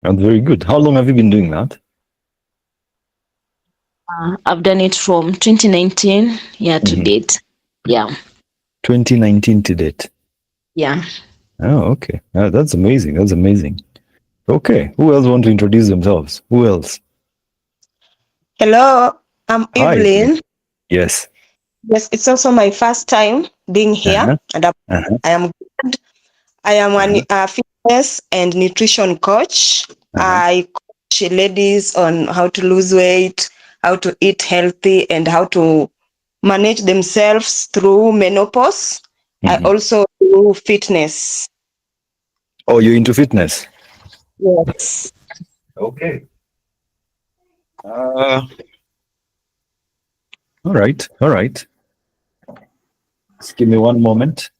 That's very good. How long have you been doing that? I've done it from 2019 to date. Yeah. 2019 to date. Yeah. Oh, okay. That's amazing. That's amazing. Okay. Who else want to introduce themselves? Who else? Hello, I'm Hi. Evelyn. Yes. Yes, it's also my first time being here, and I am good. I am a fitness and nutrition coach. I coach ladies on how to lose weight, how to eat healthy, and how to manage themselves through menopause. I also do fitness. Oh, you're into fitness? Yes. Okay. All right. All right. Just give me one moment.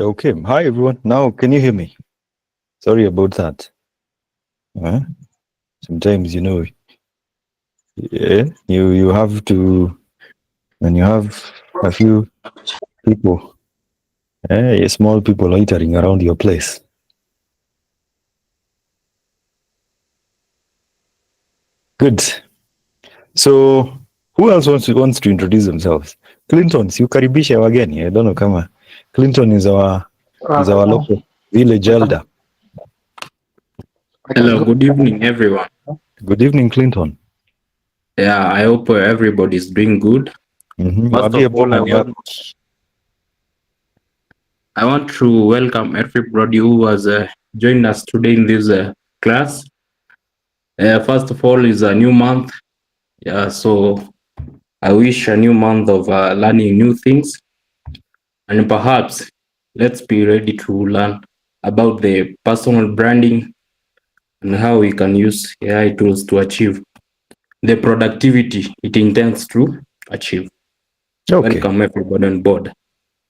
Okay. Hi, everyone. Now, can you hear me? Sorry about that. Sometimes, you have to, when you have a few people, small people loitering around your place. Good. So, who else wants to introduce themselves? Clinton, you karibisha wageni. I don't know kama Clinton is our local village elder. Hello, good evening, everyone. Good evening, Clinton. Yeah, I hope everybody is doing good. First of all, I want to welcome everybody who has joined us today in this class. First of all, is a new month. Yeah, so I wish a new month of learning new things. And perhaps let's be ready to learn about the personal branding and how we can use AI tools to achieve the productivity it intends to achieve. Okay. Welcome everybody on board.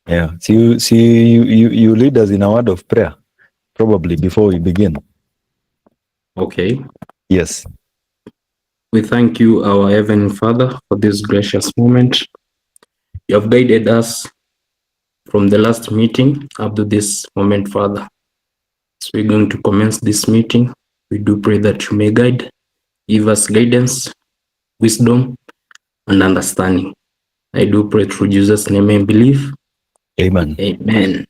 Yeah. You lead us in a word of prayer, probably before we begin. Okay. Yes. We thank you, our Heavenly Father, for this gracious moment. You have guided us from the last meeting up to this moment, Father. So we're going to commence this meeting. We do pray that you may give us guidance, wisdom, and understanding. I do pray through Jesus' name and believe. Amen. Amen.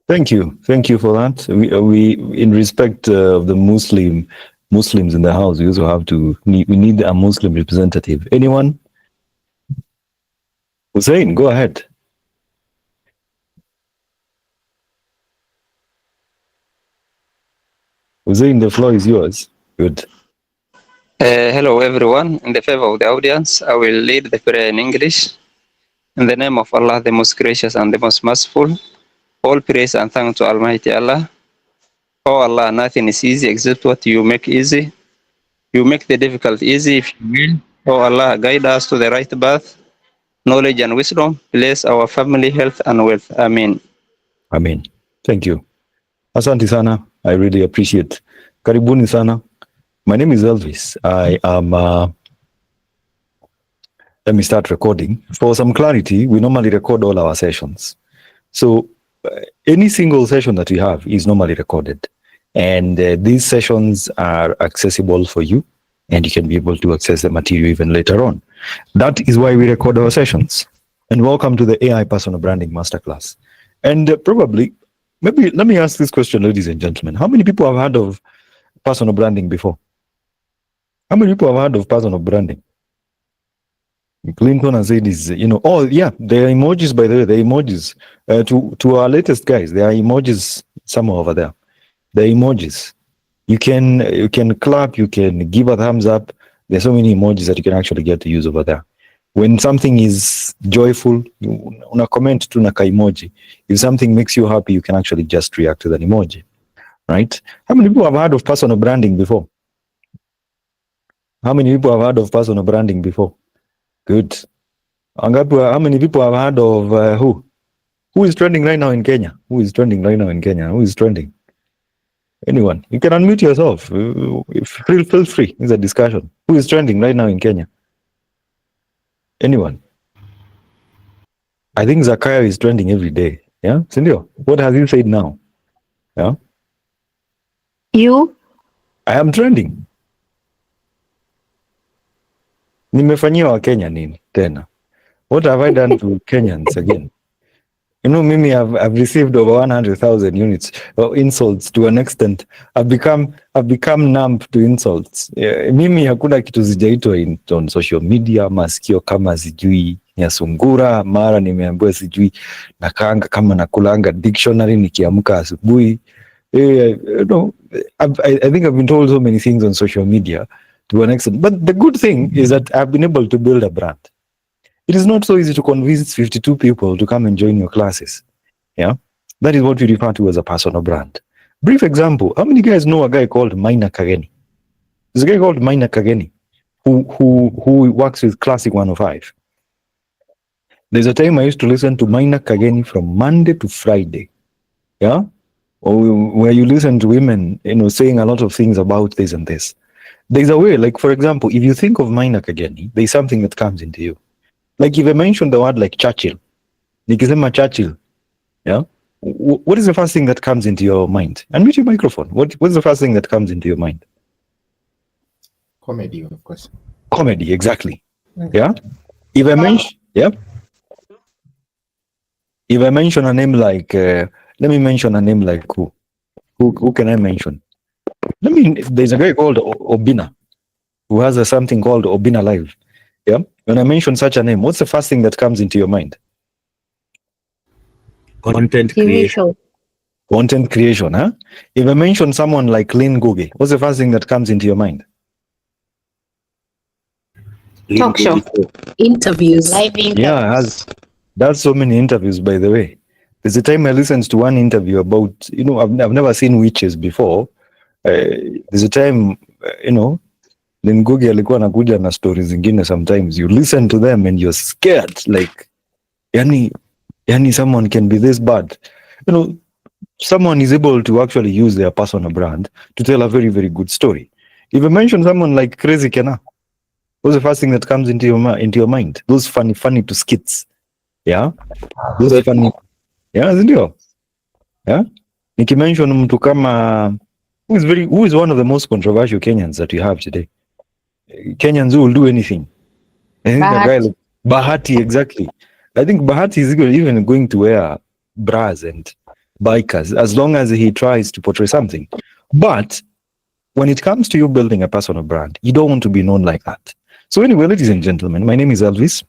Thank you. Thank you for that. We in respect of the Muslims in the house, we also we need a Muslim representative. Anyone? Hussein, go ahead. Hussein, the floor is yours. Good. Hello, everyone. In the favor of the audience, I will lead the prayer in English. In the name of Allah, the most gracious and the most merciful, all praise and thanks to Almighty Allah. Oh Allah, nothing is easy except what you make easy. You make the difficult easy if you will. Oh Allah, guide us to the right path, knowledge and wisdom. Bless our family, health and wealth. Amen. Amen. Thank you. Asante sana. I really appreciate. Karibuni sana. My name is Elvis. I am, let me start recording. For some clarity, we normally record all our sessions. So any single session that we have is normally recorded. And these sessions are accessible for you, and you can be able to access the material even later on. That is why we record our sessions. And welcome to the AI Personal Branding Masterclass. And probably, maybe let me ask this question, ladies and gentlemen. How many people have heard of personal branding before? How many people have heard of personal branding? Clinton has said is, oh yeah, there are emojis, by the way, the emojis. To our latest guys, there are emojis somewhere over there. The emojis. You can clap, you can give a thumbs up. There's so many emojis that you can actually get to use over there. When something is joyful, una comment tu na ka emoji. If something makes you happy, you can actually just react to that emoji, right? How many people have heard of personal branding before? How many people have heard of personal branding before? Good. How many people have heard of who? Who is trending right now in Kenya? Who is trending right now in Kenya? Who is trending? Anyone? You can unmute yourself. Feel free. It's a discussion. Who is trending right now in Kenya? Anyone? I think Zakayo is trending every day. Yeah, Cindy, what have you said now? Yeah, You? I am trending. Nimefanyia wa Kenya nini tena? What have I done to Kenyans again? Mimi, I've received over 100,000 units or insults to an extent. I've become numb to insults. Mimi hakuna kitu sijaitwa on social media, masikio kama sijui ya sungura, mara nimeambiwa sijui nakaanga kama nakulanga dictionary nikiamka asubuhi. I think I've been told so many things on social media to an extent. But the good thing is that I've been able to build a brand. It is not so easy to convince 52 people to come and join your classes. Yeah, that is what we refer to as a personal brand. Brief example: how many guys know a guy called Maina Kageni? There's a guy called Maina Kageni who works with Classic 105. There's a time I used to listen to Maina Kageni from Monday to Friday. Yeah, where you listen to women, saying a lot of things about this and this. There's a way, like for example, if you think of Maina Kageni, there's something that comes into you. Like if I mention the word like Churchill, nikisema Churchill, yeah, what is the first thing that comes into your mind? Unmute your microphone. What's the first thing that comes into your mind? Comedy, of course. Comedy, exactly. Yeah. If I mention, yeah. If I mention a name like, let me mention a name like who? Who can I mention? There's a guy called Obina, who has something called Obina Live. Yeah. When I mention such a name, what's the first thing that comes into your mind? Content creation. Content creation, huh? If I mention someone like Lynn Guge, what's the first thing that comes into your mind? Talk show. Interviews. Live interviews. Yeah, that's so many interviews, by the way. There's a time I listened to one interview about, I've never seen witches before. There's a time, Lynn Guge alikuwa anakuja na stories zingine. Sometimes you listen to them and you're scared, like, yani someone can be this bad. Someone is able to actually use their personal brand to tell a very, very good story. If you mention someone like Crazy Kena, what's the first thing that comes into your mind? Those funny to skits. Yeah? Those funny. Yeah, ndio. Yeah? Nikimention mtu kama who is one of the most controversial Kenyans that you have today. Kenyans who will do anything. I think a guy like Bahati, exactly. I think Bahati is even going to wear bras and bikers as long as he tries to portray something. But when it comes to you building a personal brand, you don't want to be known like that. So anyway, ladies and gentlemen, my name is Elvis.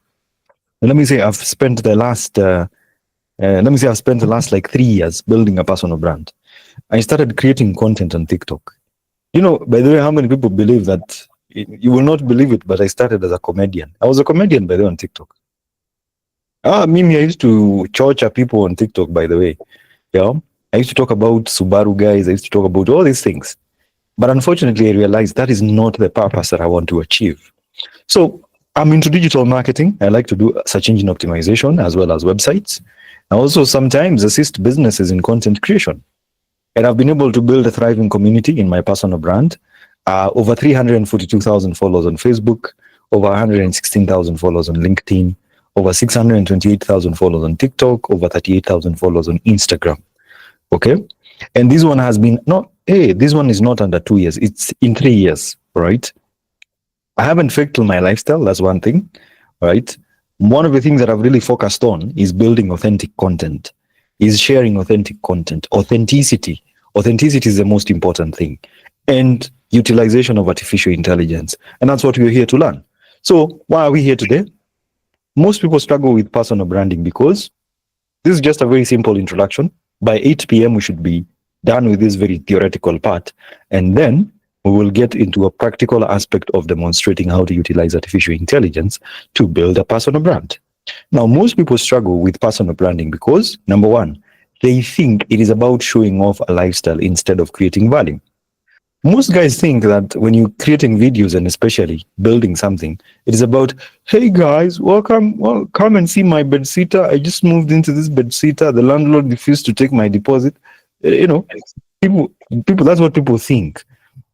And let me say I've spent the last like 3 years building a personal brand. I started creating content on TikTok. By the way, how many people believe that? You will not believe it, but I started as a comedian. I was a comedian, by the way, on TikTok. Mimi, I used to torture people on TikTok, by the way. Yeah, I used to talk about Subaru guys. I used to talk about all these things. But unfortunately, I realized that is not the purpose that I want to achieve. So I'm into digital marketing. I like to do search engine optimization as well as websites. I also sometimes assist businesses in content creation. And I've been able to build a thriving community in my personal brand. Over 342,000 followers on Facebook, over 116,000 followers on LinkedIn, over 628,000 followers on TikTok, over 38,000 followers on Instagram. Okay. And this one this one is not under 2 years. It's in 3 years, right? I haven't faked my lifestyle. That's one thing, right? One of the things that I've really focused on is building authentic content. is sharing authentic content. Authenticity is the most important thing, and utilization of artificial intelligence. And that's what we're here to learn. So why are we here today? Most people struggle with personal branding because this is just a very simple introduction. By 8 p.m. we should be done with this very theoretical part, and then we will get into a practical aspect of demonstrating how to utilize artificial intelligence to build a personal brand. Now, most people struggle with personal branding because, number one, they think it is about showing off a lifestyle instead of creating value. Most guys think that when you're creating videos and especially building something, it is about, hey guys, come and see my bed sitter. I just moved into this bed sitter. The landlord refused to take my deposit. People, that's what people think.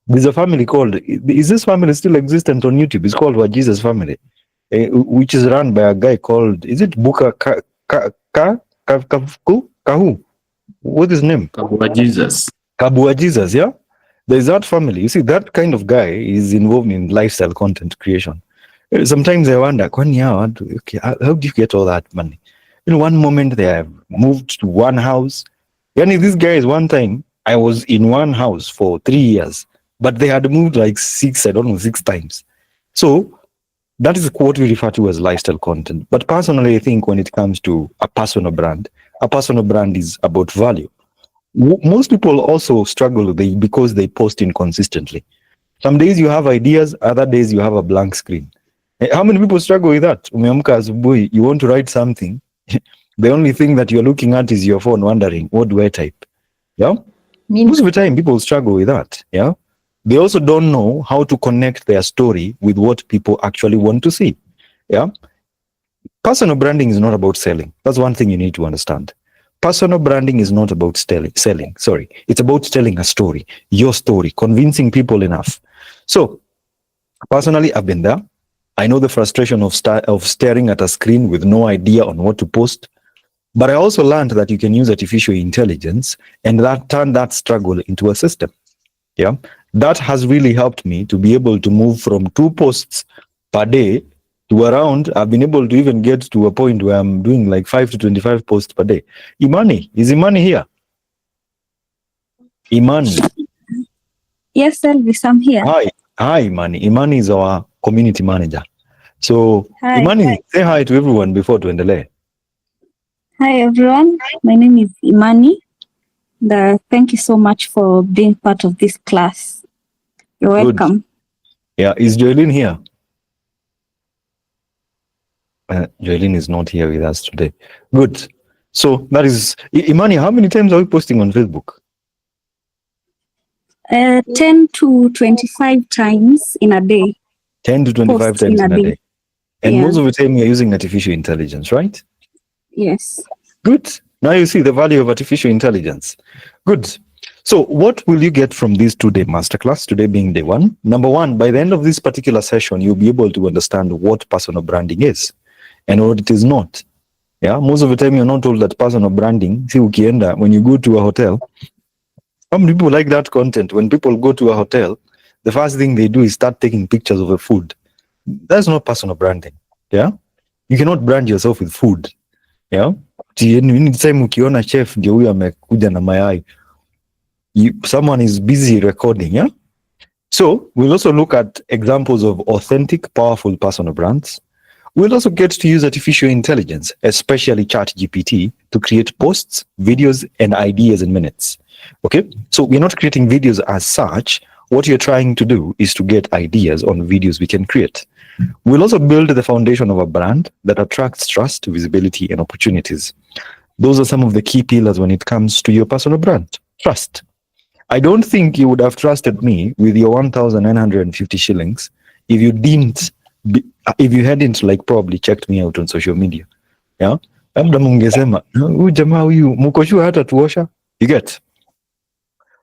There's a family called, is this family still existent on YouTube? It's called What Jesus Family, which is run by a guy called, is it Buka Kahu? What is his name? Kabua Jesus, yeah? There's that family. You see, that kind of guy is involved in lifestyle content creation. Sometimes I wonder, okay, how do you get all that money? In one moment, they have moved to one house. This guy is one time, I was in one house for 3 years, but they had moved like 6 times. So that is what we refer to as lifestyle content. But personally, I think when it comes to a personal brand is about value. Most people also struggle because they post inconsistently. Some days you have ideas, other days you have a blank screen. How many people struggle with that? You want to write something, the only thing that you're looking at is your phone, wondering, what do I type? Yeah? Most of the time, people struggle with that. Yeah? They also don't know how to connect their story with what people actually want to see. Yeah? Personal branding is not about selling. That's one thing you need to understand. Personal branding is not about selling. Sorry. It's about telling a story, your story, convincing people enough. So, personally, I've been there. I know the frustration of staring at a screen with no idea on what to post. But I also learned that you can use artificial intelligence and turn that struggle into a system. Yeah, that has really helped me to be able to move from 2 posts per day to around, I've been able to even get to a point where I'm doing like 5 to 25 posts per day. Is Imani here? Imani. Yes, Elvis, I'm here. Hi, Imani. Imani is our community manager. So, hi. Imani, say hi to everyone before tuendelee. Hi, everyone. My name is Imani. Thank you so much for being part of this class. You're welcome. Yeah, is Joelyn here? Joelyn is not here with us today. Good. So that is, Imani, how many times are we posting on Facebook? 10 to 25 times in a day. 10 to 25 times in a day. And most of the time you're using artificial intelligence, right? Yes. Good. Now you see the value of artificial intelligence. Good. So what will you get from this 2-day masterclass, today being day 1? Number 1, by the end of this particular session, you'll be able to understand what personal branding is and what it is not. Yeah, most of the time you're not told that personal branding, see ukienda, when you go to a hotel, some people like that content. When people go to a hotel, the first thing they do is start taking pictures of the food. That's not personal branding. Yeah, you cannot brand yourself with food. Yeah, anytime ukiona chef ndio huyo amekuja na mayai, someone is busy recording. Yeah, so we'll also look at examples of authentic, powerful personal brands. We'll also get to use artificial intelligence, especially ChatGPT, to create posts, videos, and ideas in minutes. Okay, so we're not creating videos as such. What you're trying to do is to get ideas on videos we can create. We'll also build the foundation of a brand that attracts trust, visibility, and opportunities. Those are some of the key pillars when it comes to your personal brand. Trust. I don't think you would have trusted me with your 1,950 shillings if you didn't, if you hadn't like probably checked me out on social media. Yeah? Labda mungesema, huyu jamaa huyu, mko sure hata tuosha? You get?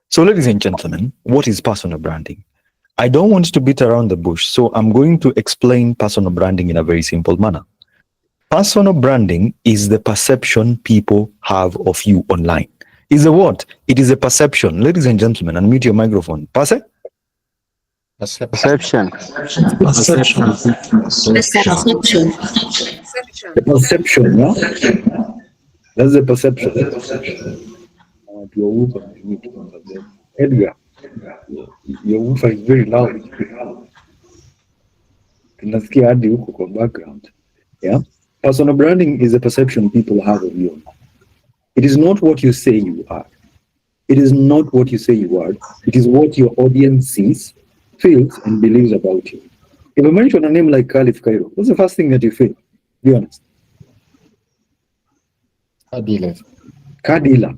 So ladies and gentlemen, what is personal branding? I don't want to beat around the bush, so I'm going to explain personal branding in a very simple manner. Personal branding is the perception people have of you online. Is a what? It is a perception. Ladies and gentlemen, unmute your microphone. Perception. Perception. The perception, yeah? That's the perception. Edgar, your woofer is very loud. Tunasikia hadi huko kwa background. Yeah. Personal branding is a perception people have of you. It is not what you say you are. It is not what you say you are. It is what your audience sees, feels, and believes about you. If I mention a name like Khalif Cairo, what's the first thing that you feel? Be honest. Car dealer. Car dealer.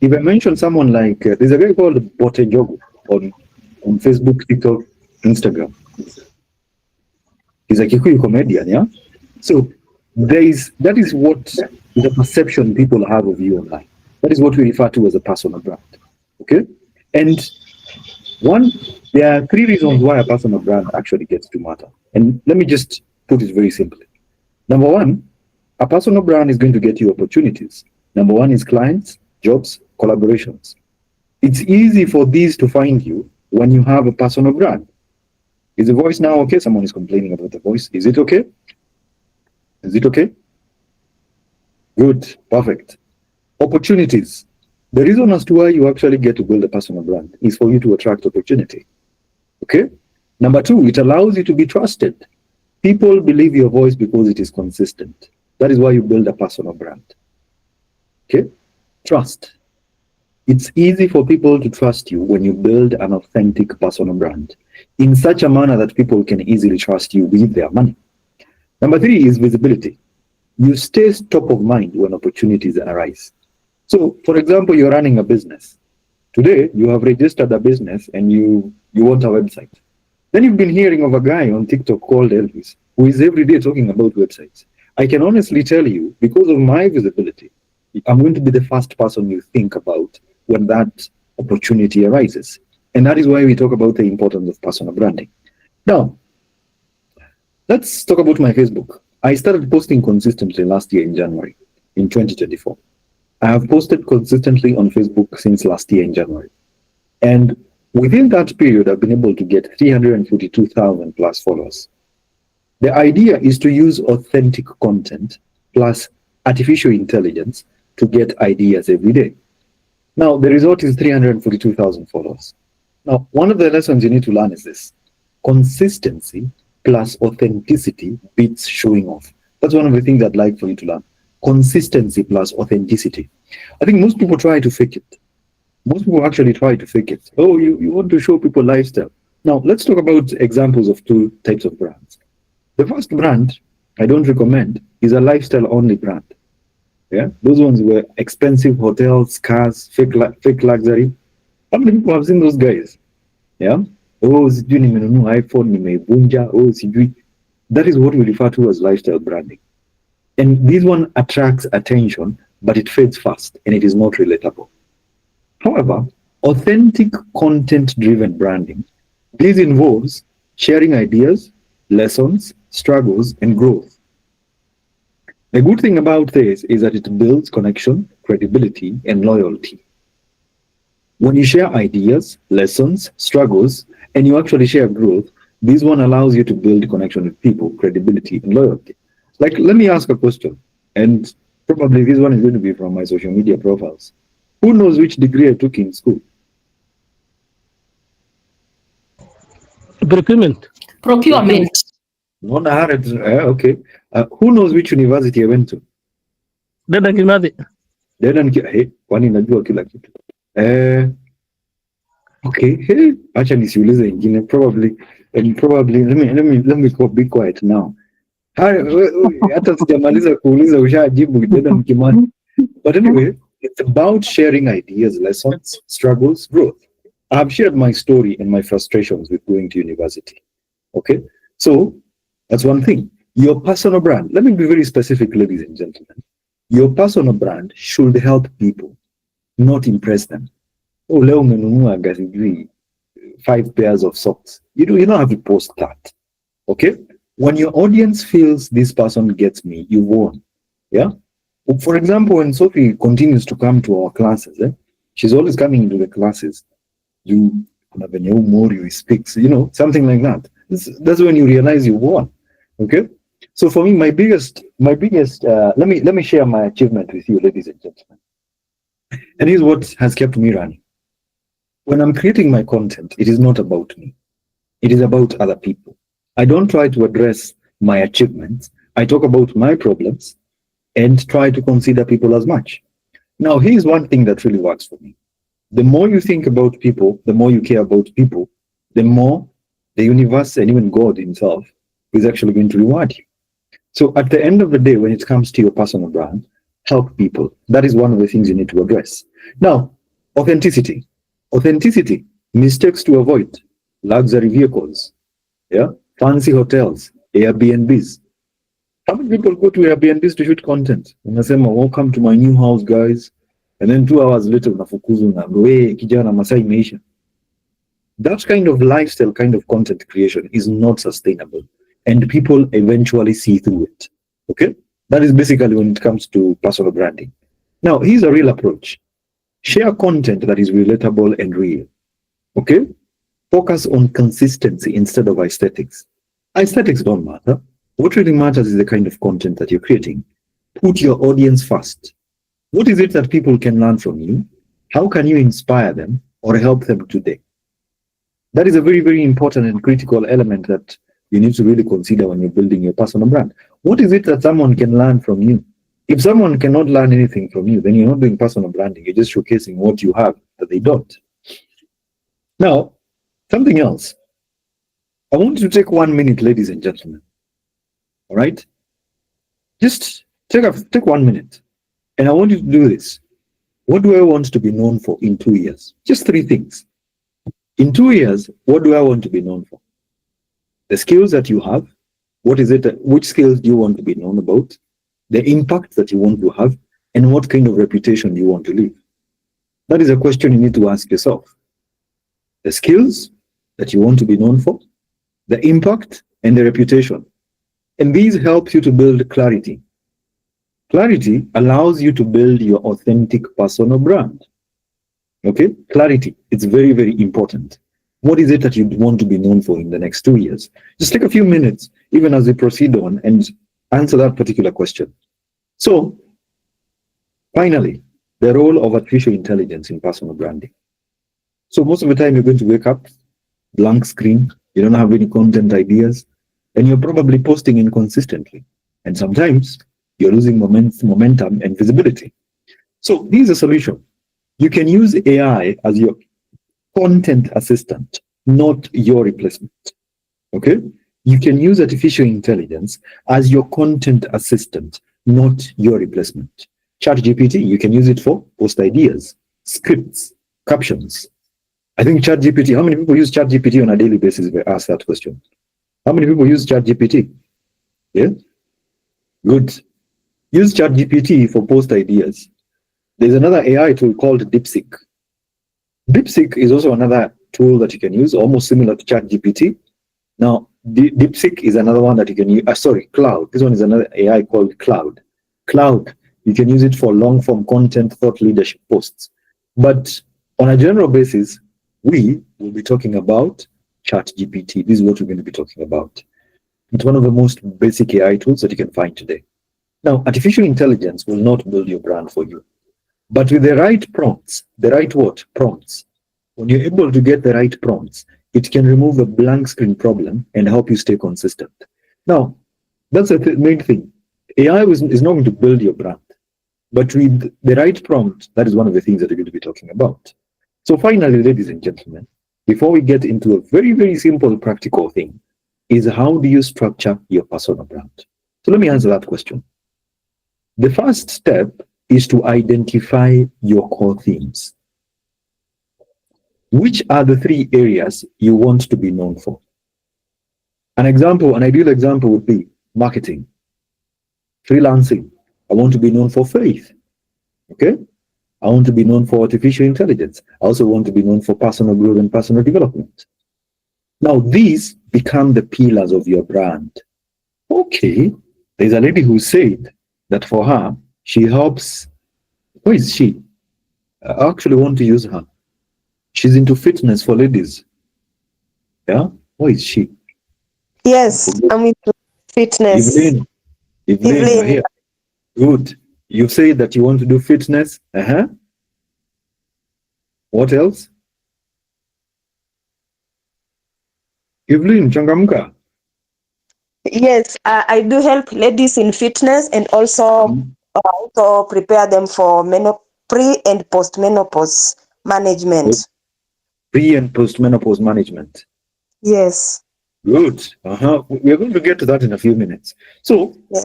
If I mention someone like, there's a guy called Bote Jogo on Facebook, TikTok, Instagram. He's a Kikuyu comedian, yeah? So that is what the perception people have of you online. That is what we refer to as a personal brand. Okay? And there are 3 reasons why a personal brand actually gets to matter. And let me just put it very simply. Number 1, a personal brand is going to get you opportunities. Number 1 is clients, jobs, collaborations. It's easy for these to find you when you have a personal brand. Is the voice now okay? Someone is complaining about the voice. Is it okay? Is it okay? Good, perfect. Opportunities. The reason as to why you actually get to build a personal brand is for you to attract opportunity. Okay? Number 2, it allows you to be trusted. People believe your voice because it is consistent. That is why you build a personal brand. Okay? Trust. It's easy for people to trust you when you build an authentic personal brand in such a manner that people can easily trust you with their money. Number 3 is visibility. You stay top of mind when opportunities arise. So, for example, you're running a business. Today, you have registered a business and you want a website. Then you've been hearing of a guy on TikTok called Elvis, who is every day talking about websites. I can honestly tell you, because of my visibility, I'm going to be the first person you think about when that opportunity arises. And that is why we talk about the importance of personal branding. Now, let's talk about my Facebook. I started posting consistently last year in January, in 2024. I have posted consistently on Facebook since last year in January. And within that period, I've been able to get 342,000 plus followers. The idea is to use authentic content plus artificial intelligence to get ideas every day. Now, the result is 342,000 followers. Now, one of the lessons you need to learn is this. Consistency plus authenticity beats showing off. That's one of the things I'd like for you to learn. Consistency plus authenticity. I think most people try to fake it. Most people actually try to fake it. Oh, you want to show people lifestyle. Now, let's talk about examples of 2 types of brands. The first brand I don't recommend is a lifestyle-only brand. Yeah, those ones were expensive hotels, cars, fake luxury. How many people have seen those guys? Yeah. Oh, sijui nimenunua iPhone, nimeivunja. Oh, sijui. That is what we refer to as lifestyle branding. And this one attracts attention, but it fades fast and it is not relatable. However, authentic content-driven branding, this involves sharing ideas, lessons, struggles, and growth. The good thing about this is that it builds connection, credibility, and loyalty. When you share ideas, lessons, struggles, and you actually share growth, this one allows you to build connection with people, credibility, and loyalty. Like, let me ask a question, and probably this one is going to be from my social media profiles. Who knows which degree I took in school? Procurement. Okay. Who knows which university I went to? Dedan Kimathi. Hey, kwani najua kila kitu. Okay. Hey, acha nisiulize ingine. Probably. Let me be quiet now. Hata sijamaliza kuuliza ushajibu Dedan Kimathi. But anyway, it's about sharing ideas, lessons, struggles, growth. I have shared my story and my frustrations with going to university. Okay, so that's one thing. Your personal brand, let me be very specific, ladies and gentlemen. Your personal brand should help people, not impress them. Oh, leo umenunua gari 5 pairs of socks. You don't have to post that. Okay, when your audience feels this person gets me, you won. Yeah. For example, when Sophie continues to come to our classes, she's always coming into the classes. You speak, something like that. That's when you realize you won. Okay. So for me, my biggest, let me share my achievement with you, ladies and gentlemen. And here's what has kept me running. When I'm creating my content, it is not about me. It is about other people. I don't try to address my achievements. I talk about my problems and try to consider people as much. Now, here's one thing that really works for me. The more you think about people, the more you care about people, the more the universe and even God himself is actually going to reward you. So at the end of the day, when it comes to your personal brand, help people. That is one of the things you need to address. Now, authenticity. Authenticity, mistakes to avoid, luxury vehicles, yeah, fancy hotels, Airbnbs. How many people go to Airbnbs to shoot content? Unasema, welcome to my new house, guys. And then 2 hours later, unafukuzwa na we kijana masaa imeisha. That kind of lifestyle, kind of content creation is not sustainable. And people eventually see through it. Okay? That is basically when it comes to personal branding. Now, here's a real approach. Share content that is relatable and real. Okay? Focus on consistency instead of aesthetics. Aesthetics don't matter. What really matters is the kind of content that you're creating. Put your audience first. What is it that people can learn from you? How can you inspire them or help them today? That is a very, very important and critical element that you need to really consider when you're building your personal brand. What is it that someone can learn from you? If someone cannot learn anything from you, then you're not doing personal branding. You're just showcasing what you have that they don't. Now, something else. I want you to take 1 minute, ladies and gentlemen. All right? Just take 1 minute. And I want you to do this. What do I want to be known for in 2 years? Just 3 things. In 2 years, what do I want to be known for? The skills that you have. What is it? Which skills do you want to be known about? The impact that you want to have, and what kind of reputation you want to leave. That is a question you need to ask yourself. The skills that you want to be known for, the impact, and the reputation. And these help you to build clarity. Clarity allows you to build your authentic personal brand. Okay? Clarity, it's very, very important. What is it that you want to be known for in the next 2 years? Just take a few minutes, even as we proceed on, and answer that particular question. So, finally, the role of artificial intelligence in personal branding. So most of the time you're going to wake up, blank screen, you don't have any content ideas, and you're probably posting inconsistently. And sometimes you're losing momentum and visibility. So here's a solution. You can use AI as your content assistant, not your replacement. Okay? You can use artificial intelligence as your content assistant, not your replacement. ChatGPT, you can use it for post ideas, scripts, captions. I think ChatGPT, how many people use ChatGPT on a daily basis if I ask that question? How many people use ChatGPT? Yeah? Good. Use ChatGPT for post ideas. There's another AI tool called DeepSeek. DeepSeek is also another tool that you can use, almost similar to ChatGPT. Now, DeepSeek is another one that you can use. Cloud. This one is another AI called Cloud. Cloud, you can use it for long-form content, thought leadership posts. But on a general basis, we will be talking about ChatGPT. This is what we're going to be talking about. It's one of the most basic AI tools that you can find today. Now, artificial intelligence will not build your brand for you. But with the right prompts, the right what? Prompts. When you're able to get the right prompts, it can remove a blank screen problem and help you stay consistent. Now, that's the main thing. AI is not going to build your brand. But with the right prompt, that is one of the things that we're going to be talking about. So finally, ladies and gentlemen, before we get into a very, very simple practical thing, is how do you structure your personal brand? So let me answer that question. The first step is to identify your core themes. Which are the 3 areas you want to be known for? An ideal example would be marketing, freelancing. I want to be known for faith. Okay? I want to be known for artificial intelligence. I also want to be known for personal growth and personal development. Now, these become the pillars of your brand. Okay, there's a lady who said that for her, she helps. Who is she? I actually want to use her. She's into fitness for ladies. Yeah? Who is she? Yes, I'm into Fitness. Evelyn, you're Evelyn. here. Good. You say that you want to do fitness. What else? Evelyn, changamka. Yes, I do help ladies in fitness and also prepare them for pre and post menopause management. Pre and post menopause management. Yes. Good. We are going to get to that in a few minutes. So, Yeah.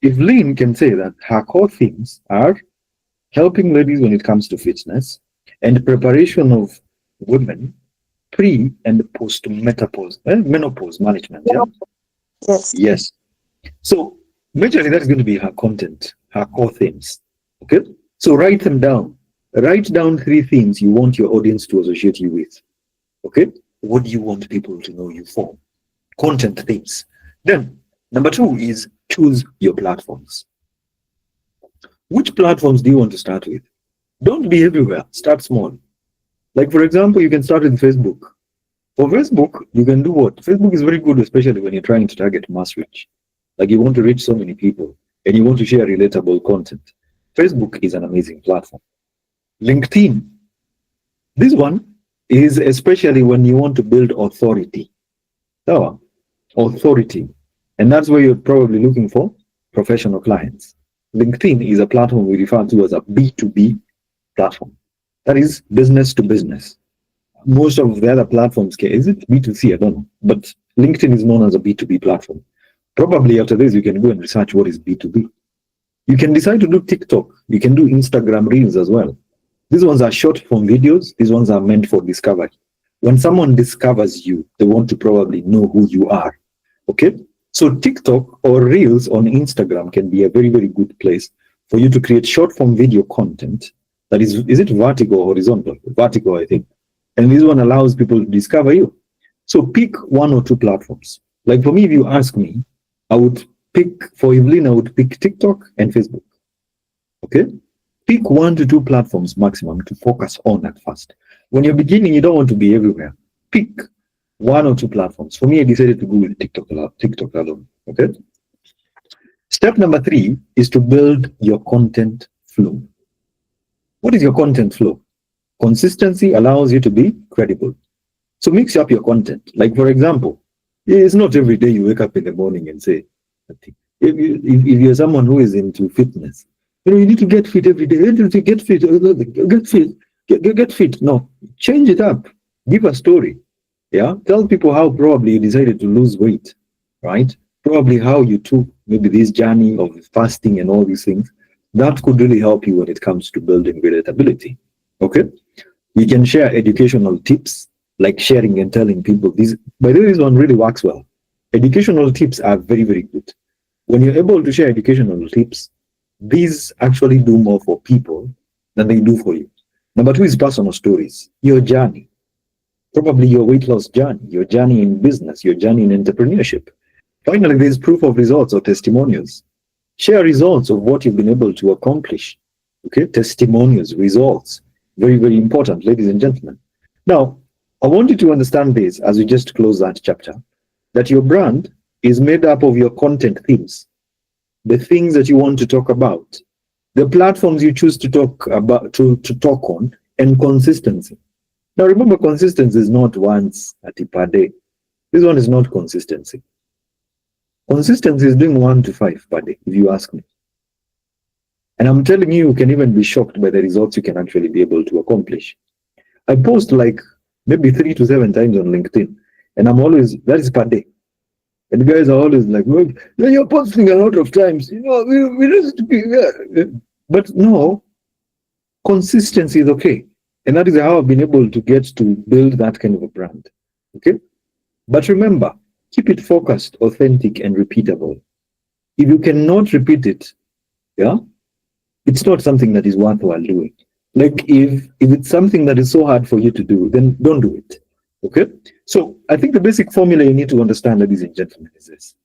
Evelyn can say that her core themes are helping ladies when it comes to fitness and preparation of women pre and post menopause management. Yeah. Yes. Yes. So majorly that's going to be her content, her core themes. Okay. So write them down. Write down 3 themes you want your audience to associate you with. Okay. What do you want people to know you for? Content themes. Then number 2 is choose your platforms. Which platforms do you want to start with? Don't be everywhere. Start small. Like, for example, you can start with Facebook. For Facebook, you can do what? Facebook is very good, especially when you're trying to target mass reach. Like, you want to reach so many people and you want to share relatable content. Facebook is an amazing platform. LinkedIn. This one is especially when you want to build authority. Authority. And that's where you're probably looking for professional clients. LinkedIn is a platform we refer to as a B2B platform. That is business to business. Most of the other platforms, is it B2C? I don't know. But LinkedIn is known as a B2B platform. Probably after this, you can go and research what is B2B. You can decide to do TikTok. You can do Instagram Reels as well. These ones are short form videos. These ones are meant for discovery. When someone discovers you, they want to probably know who you are. Okay? So TikTok or Reels on Instagram can be a very, very good place for you to create short form video content. That is it vertical or horizontal? Vertical, I think. And this one allows people to discover you. So pick 1 or 2 platforms. Like for me, if you ask me, I would pick, for Evelyn, I would pick TikTok and Facebook. Okay? Pick 1 to 2 platforms maximum to focus on at first. When you're beginning, you don't want to be everywhere. Pick 1 or 2 platforms. For me, I decided to go with TikTok alone. Okay? Step number 3 is to build your content flow. What is your content flow? Consistency allows you to be credible. So mix up your content. Like, for example, it's not every day you wake up in the morning and say, if you're someone who is into fitness, you need to get fit every day. Get fit, get fit. No, change it up. Give a story. Yeah, tell people how probably you decided to lose weight, right? Probably how you took maybe this journey of fasting and all these things. That could really help you when it comes to building relatability. Okay, we can share educational tips, like sharing and telling people this. By the way, this one really works well. Educational tips are very, very good. When you're able to share educational tips, these actually do more for people than they do for you. Number 2 is personal stories, your journey. Probably your weight loss journey, your journey in business, your journey in entrepreneurship. Finally, there's proof of results or testimonials. Share results of what you've been able to accomplish. Okay, testimonials, results. Very, very important, ladies and gentlemen. Now, I want you to understand this as we just close that chapter, that your brand is made up of your content themes, the things that you want to talk about, the platforms you choose to talk about, to talk on, and consistency. Now, remember, consistency is not once per day. This one is not consistency. Consistency is doing 1 to 5 per day, if you ask me. And I'm telling you, you can even be shocked by the results you can actually be able to accomplish. I post like maybe 3 to 7 times on LinkedIn, and I'm always, that is per day. And guys are always like, well, you're posting a lot of times. You know, we need to be, but no, consistency is okay. And that is how I've been able to get to build that kind of a brand. Okay. But remember, keep it focused, authentic, and repeatable. If you cannot repeat it, yeah, it's not something that is worthwhile doing. Like if it's something that is so hard for you to do, then don't do it. Okay. So I think the basic formula you need to understand, ladies and gentlemen, is this.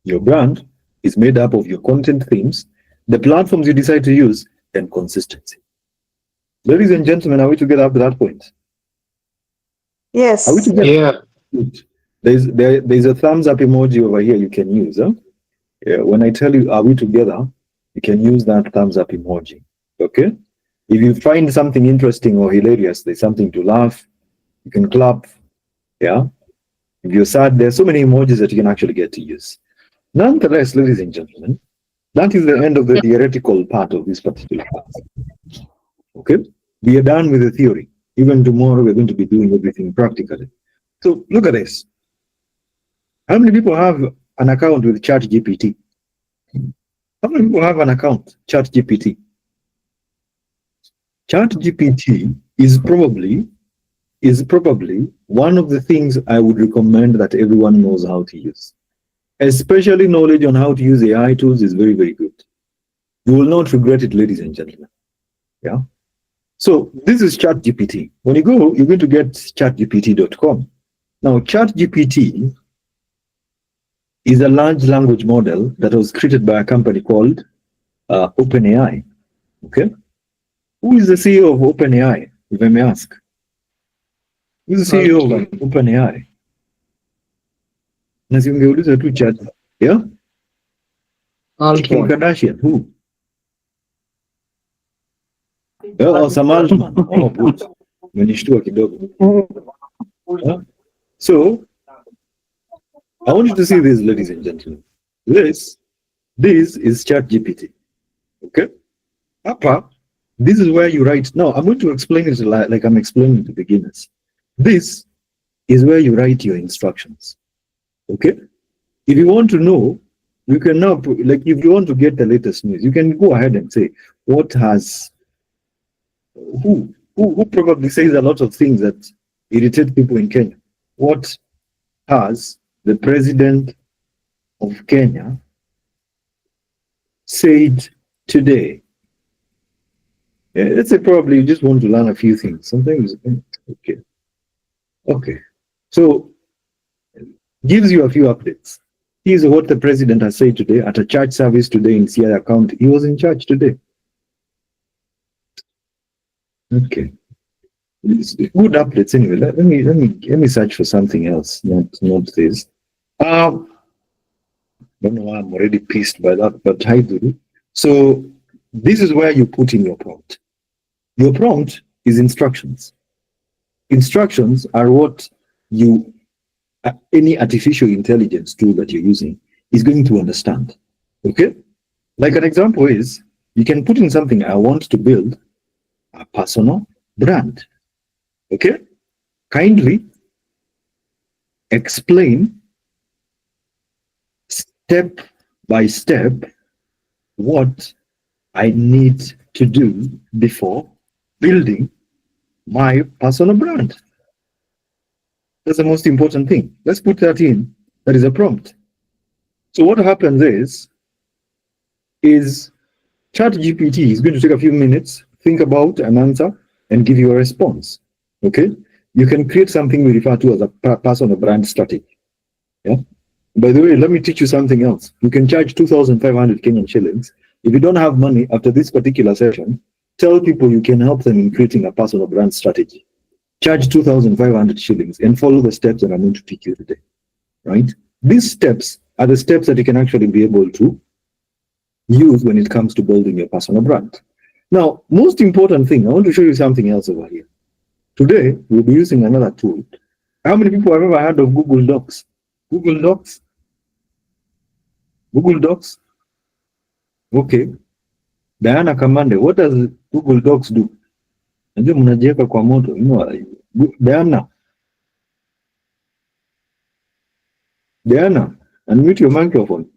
Your brand is made up of your content themes, the platforms you decide to use, and consistency. Ladies and gentlemen, are we together up to that point? Yes. Are we together? Yeah. Good. There's a thumbs up emoji over here you can use. Huh? Yeah, when I tell you, are we together? You can use that thumbs up emoji. Okay? If you find something interesting or hilarious, there's something to laugh, you can clap. Yeah? If you're sad, there's so many emojis that you can actually get to use. Nonetheless, ladies and gentlemen, that is the end of the theoretical part of this particular class. Okay? We are done with the theory. Even tomorrow, we're going to be doing everything practically. So look at this. How many people have an account with ChatGPT? How many people have an account, ChatGPT? ChatGPT is probably one of the things I would recommend that everyone knows how to use. Especially knowledge on how to use AI tools is very, very good. You will not regret it, ladies and gentlemen. Yeah. So this is ChatGPT. When you go, you're going to get chatgpt.com. Now, ChatGPT is a large language model that was created by a company called OpenAI. Okay. Who is the CEO of OpenAI, if I may ask? Who is the CEO of OpenAI? Na si ungeuliza tu chat. Yeah? Kim Kardashian. Who? Oh, Sam Altman. Oh, good. Menishtua kidogo. Yeah? So, I want you to see this, ladies and gentlemen. This is ChatGPT. Okay? Upper, this is where you write. Now, I'm going to explain it like I'm explaining to beginners. This is where you write your instructions. Okay? If you want to know, you can now, like if you want to get the latest news, you can go ahead and say, what has, who probably says a lot of things that irritate people in Kenya. What has the president of Kenya said today? Yeah, let's say probably you just want to learn a few things. Sometimes, okay. So, gives you a few updates. Here's what the president has said today at a church service today in Sierra County. He was in church today. Okay. It's good updates anyway. Let me search for something else, not this. I don't know why I'm already pissed by that, but I do. So this is where you put in your prompt. Your prompt is instructions. Instructions are what you any artificial intelligence tool that you're using is going to understand. Okay? Like an example is, you can put in something, I want to build a personal brand. Okay? Kindly explain step by step what I need to do before building my personal brand. That's the most important thing. Let's put that in. That is a prompt. So what happens is ChatGPT is going to take a few minutes, think about an answer, and give you a response. Okay? You can create something we refer to as a personal brand strategy. Yeah? By the way, let me teach you something else. You can charge 2,500 Kenyan shillings. If you don't have money after this particular session, tell people you can help them in creating a personal brand strategy. Charge 2,500 shillings and follow the steps that I'm going to teach you today, right? These steps are the steps that you can actually be able to use when it comes to building your personal brand. Now, most important thing, I want to show you something else over here. Today, we'll be using another tool. How many people have ever heard of Google Docs? Google Docs? Google Docs? Okay. Diana Kamande, what does Google Docs do? Najua mnajiweka kwa moto. Diana, unmute your microphone.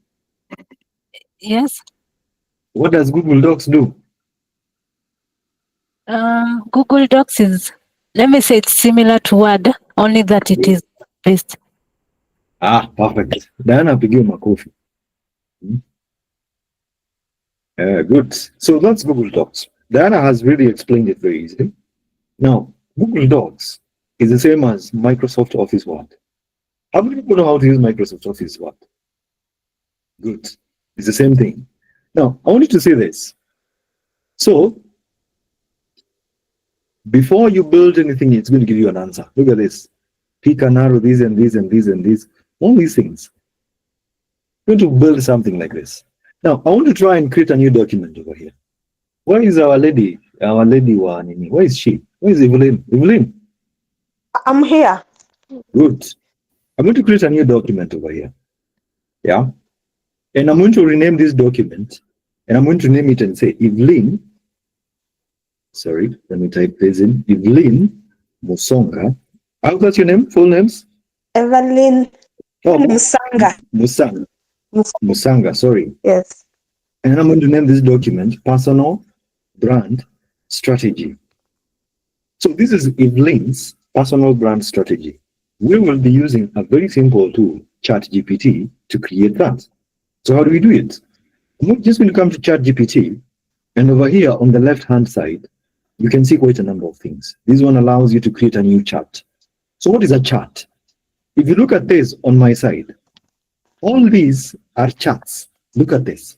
Yes. What does Google Docs do? Google Docs is, let me say it's similar to Word, only that it is based. Perfect. Diana, pigiwe makofi. Good. So that's Google Docs. Diana has really explained it very easily. Now, Google Docs is the same as Microsoft Office Word. How many people know how to use Microsoft Office Word? Good. It's the same thing. Now, I want you to say this. So, before you build anything, it's going to give you an answer. Look at this. pick and narrow this and this and this and this, all these things. We're going to build something like this. Now, I want to try and create a new document over here. Where is our lady? Our lady one. Where is she? Where is Evelyn? Evelyn? I'm here. Good. I'm going to create a new document over here. Yeah. And I'm going to rename this document. And I'm going to name it and say Evelyn. Sorry, let me type this in. Evelyn Musonga. How's that your name? Full names? Evelyn Oh, Musanga. Musanga, sorry. Yes. And I'm going to name this document Personal Brand Strategy. So this is Evelyn's personal brand strategy. We will be using a very simple tool, ChatGPT, to create that. So how do we do it? I'm just going to come to ChatGPT, and over here on the left-hand side, you can see quite a number of things. This one allows you to create a new chart. So what is a chart? If you look at this on my side, all these are charts. Look at this.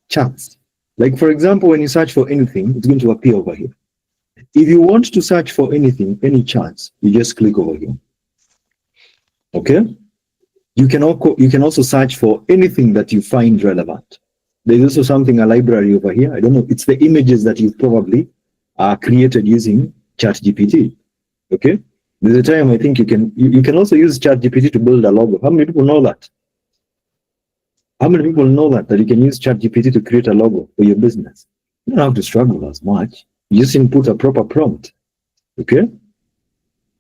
Charts. Like, for example, when you search for anything, it's going to appear over here. If you want to search for anything, any charts, you just click over here. Okay? You can also search for anything that you find relevant. There's also something, a library over here. I don't know. It's the images that you've probably created using ChatGPT. Okay? There's a time I think you can also use ChatGPT to build a logo. How many people know that? How many people know that you can use ChatGPT to create a logo for your business? You don't have to struggle as much. You just input a proper prompt. Okay?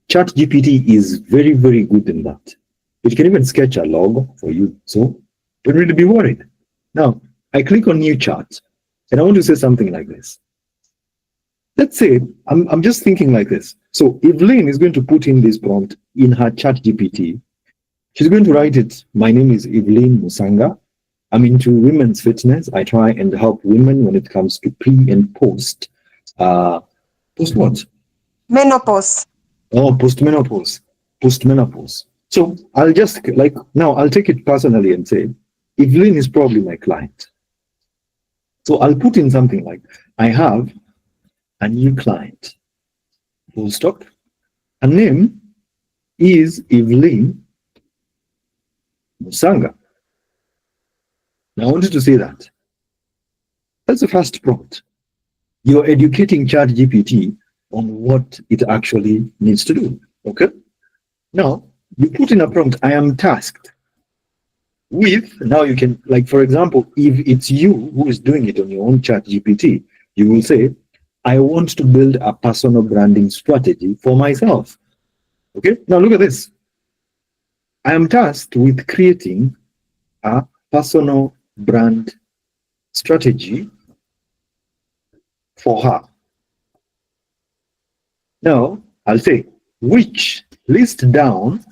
ChatGPT is very, very good in that. It can even sketch a logo for you. So don't really be worried. Now, I click on new chart and I want to say something like this. Let's say I'm just thinking like this. So Evelyn is going to put in this prompt in her ChatGPT. She's going to write it. My name is Evelyn Musanga. I'm into women's fitness. I try and help women when it comes to pre and post. Post what? Menopause. Oh, postmenopause. Postmenopause. So I'll just I'll take it personally and say, Evelyn is probably my client. So I'll put in something like, I have a new client. Full stop. Her name is Evelyn Musanga. Now I wanted to say that. That's the first prompt. You're educating ChatGPT on what it actually needs to do. Okay? Now, you put in a prompt, I am tasked with, now you can, like, for example, if it's you who is doing it on your own ChatGPT, you will say, I want to build a personal branding strategy for myself. Okay? Now look at this. I am tasked with creating a personal brand strategy for her. Now, I'll say, which list down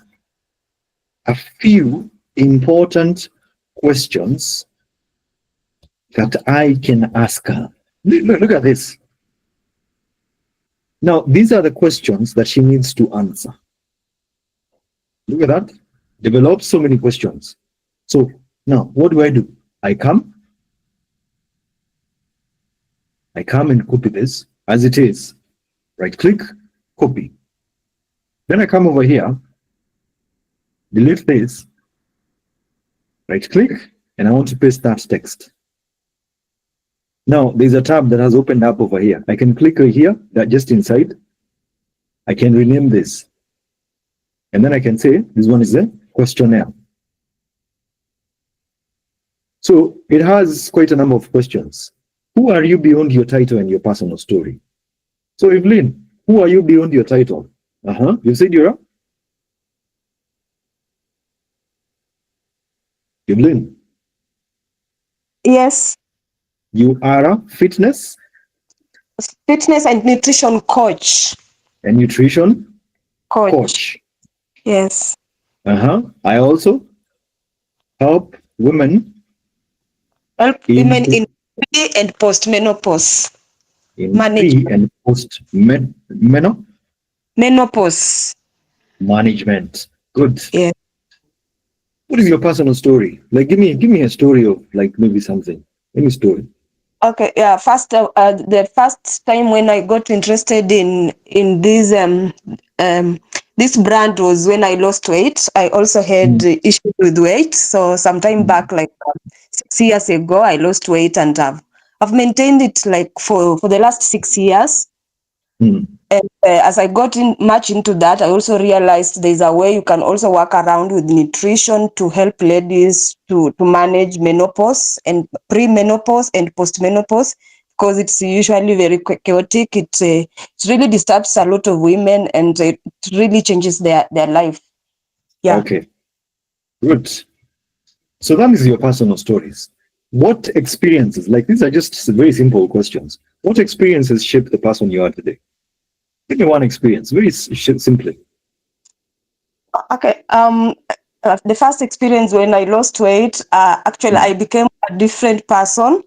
a few important questions that I can ask her. Look at this. Now, these are the questions that she needs to answer. Look at that. Develop so many questions. So now, what do? I come and copy this as it is. Right click, copy. Then I come over here, delete this, right click, and I want to paste that text. Now there's a tab that has opened up over here. I can click here, that just inside. I can rename this. And then I can say, this one is a questionnaire. So it has quite a number of questions. Who are you beyond your title and your personal story? So Evelyn, who are you beyond your title? You said you're a? Evelyn. Yes. You are a fitness and nutrition coach. A nutrition coach. Yes. I also help women. Women in pre and post-menopause. In pre and menopause management. Good. Yeah. What is your personal story? Like, give me a story of, like, maybe something. Any story. Okay. Yeah. First, the first time when I got interested in this this brand was when I lost weight. I also had issues with weight. So sometime back, like 6 years ago, I lost weight, and I've maintained it like for the last 6 years. And as I got much into that, I also realized there's a way you can also work around with nutrition to help ladies to manage menopause and pre-menopause and post-menopause, because it's usually very chaotic. It really disturbs a lot of women, and it really changes their life. Yeah. Okay, good. So that is your personal stories. What experiences, like these are just very simple questions. What experiences shaped the person you are today? Give me one experience, very simply. Okay. The first experience when I lost weight, actually, I became a different person.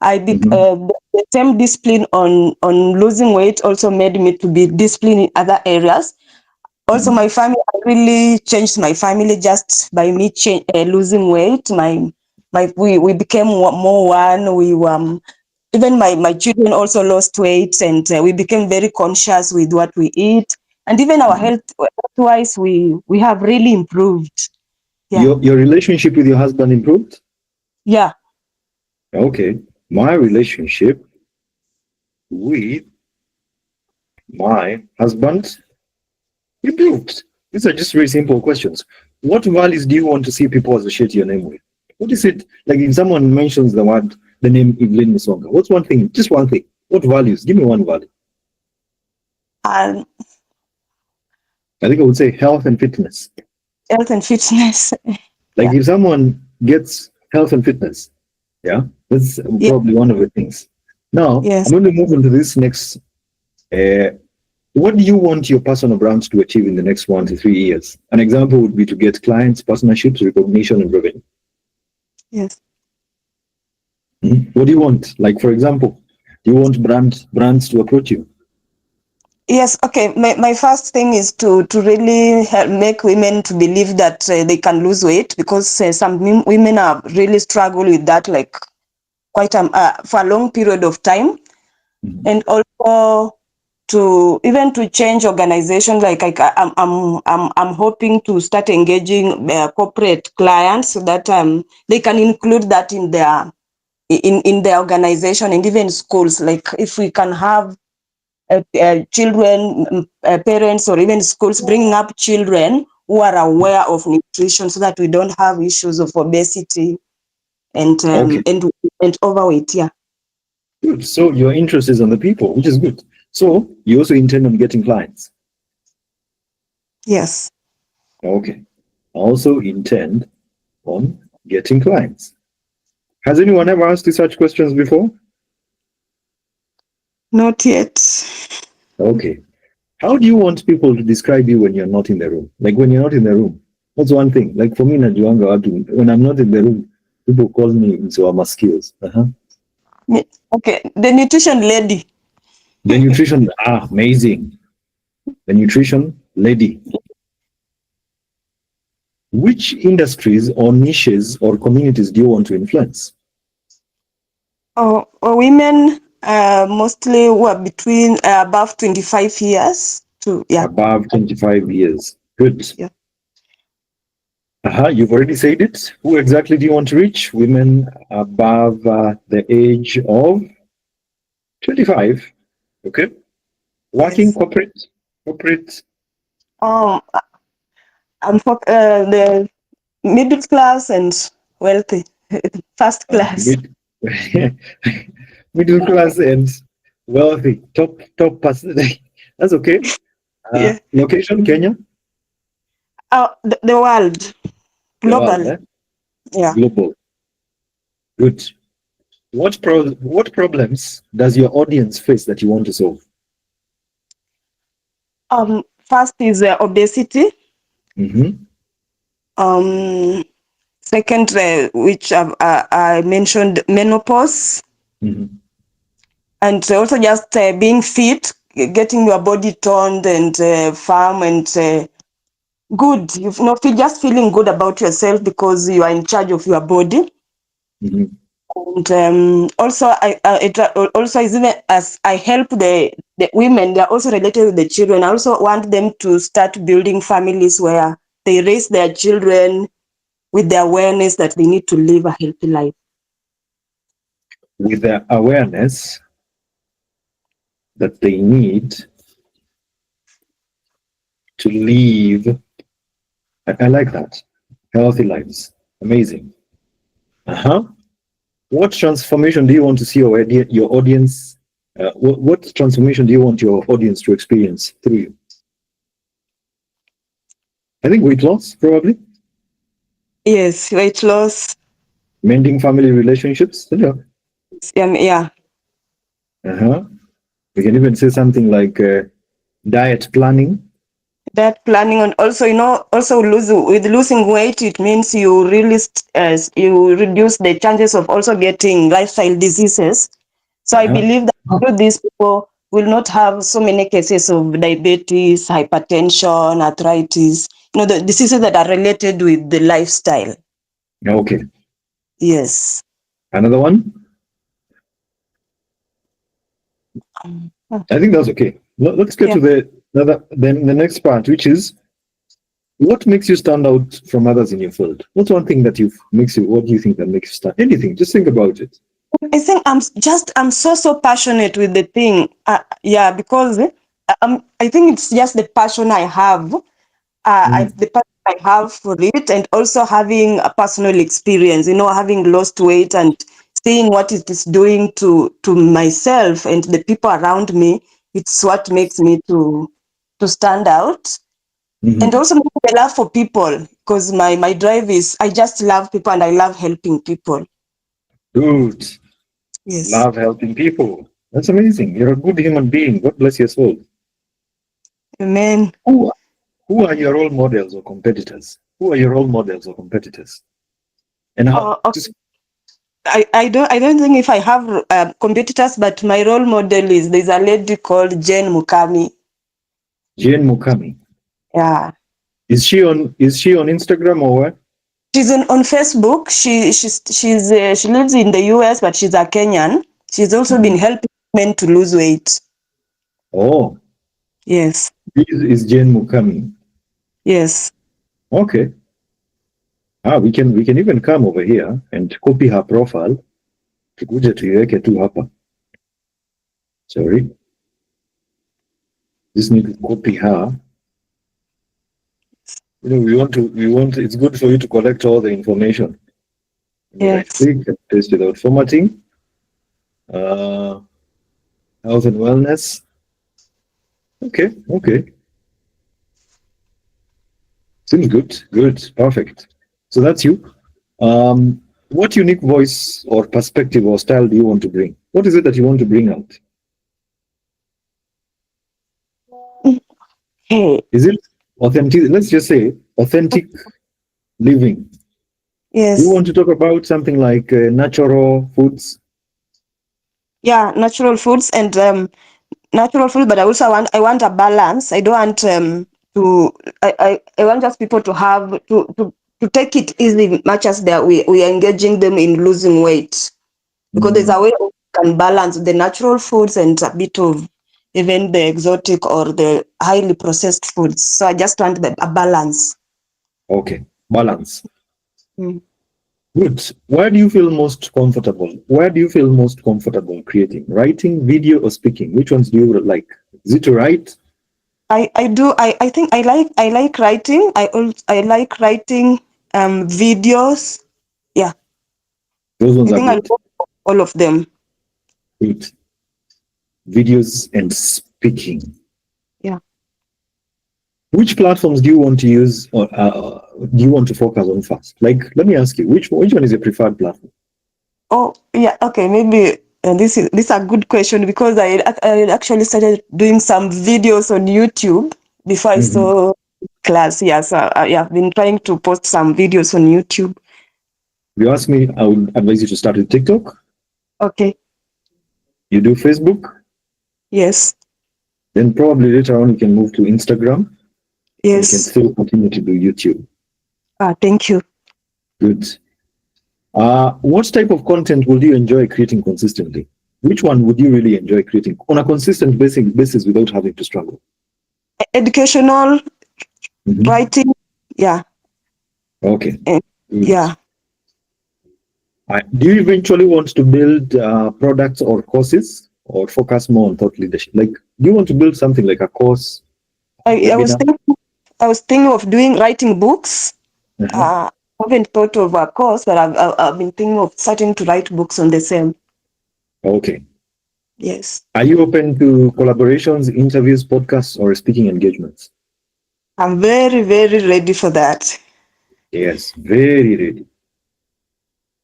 The same discipline on losing weight also made me to be disciplined in other areas. Also, my family, I really changed my family just by me losing weight. We became more one. We even my children also lost weight, and we became very conscious with what we eat, and even our health-wise, we have really improved. Yeah. Your relationship with your husband improved? Yeah. Okay. My relationship with my husband improved. These are just very simple questions. What values do you want to see people associate your name with? What is it? Like if someone mentions the name Evelyn Musonga, what's one thing? Just one thing. What values? Give me one value. And I think I would say health and fitness. health and fitness. Like if someone gets health and fitness, yeah, that's probably one of the things. Now, I'm going to move on to this next. What do you want your personal brand to achieve in the next 1 to 3 years? An example would be to get clients, partnerships, recognition, and revenue. Yes. What do you want? Like, for example, do you want brands to approach you? Yes. Okay. My first thing is to really help make women to believe that they can lose weight, because some women are really struggle with that, like quite for a long period of time, and also to change organization. Like I'm hoping to start engaging corporate clients so that they can include that in their organization, and even schools. Like if we can have children, parents, or even schools bringing up children who are aware of nutrition, so that we don't have issues of obesity and overweight. Yeah. Good. So your interest is on the people, which is good. So you also intend on getting clients? Yes. Okay. Also intend on getting clients. Has anyone ever asked you such questions before? Not yet. Okay. How do you want people to describe you when you're not in the room? Like when you're not in the room, what's one thing? Like for me, when I'm not in the room, people call me Nzwama skills. Okay, the nutrition lady. The nutrition, amazing. The nutrition lady. Which industries or niches or communities do you want to influence? Women, mostly who are between above 25 years to, yeah. Above 25 years. Good. Yeah. You've already said it. Who exactly do you want to reach? Women above the age of 25. Okay. Working, Yes. corporate. I'm for the middle class and wealthy, first class. Middle class and wealthy. Top person. That's okay. Yeah. Location, Kenya? The world. Globally. Yeah. Global. Good. What problems does your audience face that you want to solve? First is obesity. Second, which I mentioned, menopause. And also just being fit, getting your body toned and firm and good. Just feeling good about yourself because you are in charge of your body. And also, it also is even as I help the women, they are also related with the children. I also want them to start building families where they raise their children with the awareness that they need to live a healthy life. With the awareness that they need to live, I like that. Healthy lives. Amazing. What transformation do you want to see your audience? What transformation do you want your audience to experience through you? I think weight loss, probably. Yes, weight loss. Mending family relationships. Yeah. Yeah. We can even say something like diet planning. That planning, and also, also with losing weight, it means you really you reduce the chances of also getting lifestyle diseases. So I believe that through these people will not have so many cases of diabetes, hypertension, arthritis, the diseases that are related with the lifestyle. Okay. Yes. Another one? I think that's okay. Let's get to the next part, which is what makes you stand out from others in your field? What's one thing that what do you think that makes you stand? Anything, just think about it. I think I'm so passionate with the thing. Because I think it's just the passion I have. The passion I have for it, and also having a personal experience, having lost weight and seeing what it is doing to myself and the people around me. It's what makes me to stand out. And also the love for people, because my drive is I just love people and I love helping people. Good. Yes. Love helping people. That's amazing. You're a good human being. God bless your soul. Amen. Who are your role models or competitors? Who are your role models or competitors? And how? I don't think if I have competitors, but my role model there's a lady called Jane Mukami. Jane Mukami. Yeah. Is she on Instagram or what? She's on Facebook. She lives in the US, but she's a Kenyan. She's also been helping men to lose weight. Oh. Yes. This is Jane Mukami. Yes. Okay. We can even come over here and copy her profile. Tukuje tuiweke tu hapa. Sorry. Just need to copy her. We want it's good for you to collect all the information. Yes. Right click and paste without formatting. Health and wellness. Okay. Seems good, perfect. So that's you. What unique voice or perspective or style do you want to bring? What is it that you want to bring out? Hey. Is it authentic? Let's just say authentic living. Yes. You want to talk about something like natural foods? Yeah, natural foods and natural food, but I also want a balance. I don't want I want just people to have to take it easy much as that we are engaging them in losing weight, because there's a way we can balance the natural foods and a bit of even the exotic or the highly processed foods. So I just want a balance. Okay, balance. Good. Where do you feel most comfortable? Where do you feel most comfortable creating? Writing, video, or speaking? Which ones do you like? Is it to write? I do. I think I like writing. I like writing videos. Yeah. Those ones I are think I good. love all of them. Good. Videos and speaking. Yeah. Which platforms do you want to use, or do you want to focus on first? Like, let me ask you, which one is your preferred platform? Oh, yeah. Okay. Maybe this is a good question, because I actually started doing some videos on YouTube before I saw class. Yeah. So I've been trying to post some videos on YouTube. If you ask me, I would advise you to start with TikTok. Okay. You do Facebook. Yes. Then probably later on you can move to Instagram. Yes. And you can still continue to do YouTube. Thank you. Good. What type of content would you enjoy creating consistently? Which one would you really enjoy creating on a consistent basis without having to struggle? Educational, writing, yeah. Okay. Yeah. Do you eventually want to build products or courses, or focus more on thought leadership? Like, do you want to build something like a course? I was thinking of writing books. I haven't thought of a course, but I've been thinking of starting to write books on the same. Okay. Yes. Are you open to collaborations, interviews, podcasts, or speaking engagements? I'm very, very ready for that. Yes, very ready.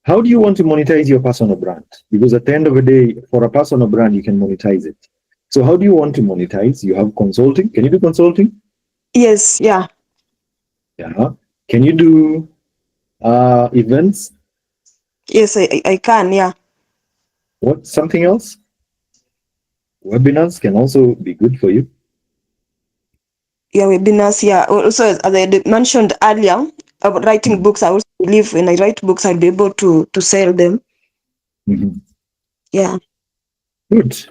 How do you want to monetize your personal brand? Because at the end of the day, for a personal brand, you can monetize it. So how do you want to monetize? You have consulting. Can you do consulting? Yes, yeah. Yeah. Can you do events? Yes, I can, yeah. What, something else? Webinars can also be good for you. Yeah, webinars, yeah. Also, as I mentioned earlier, about writing books, I also believe when I write books, I'll be able to sell them. Yeah. Good.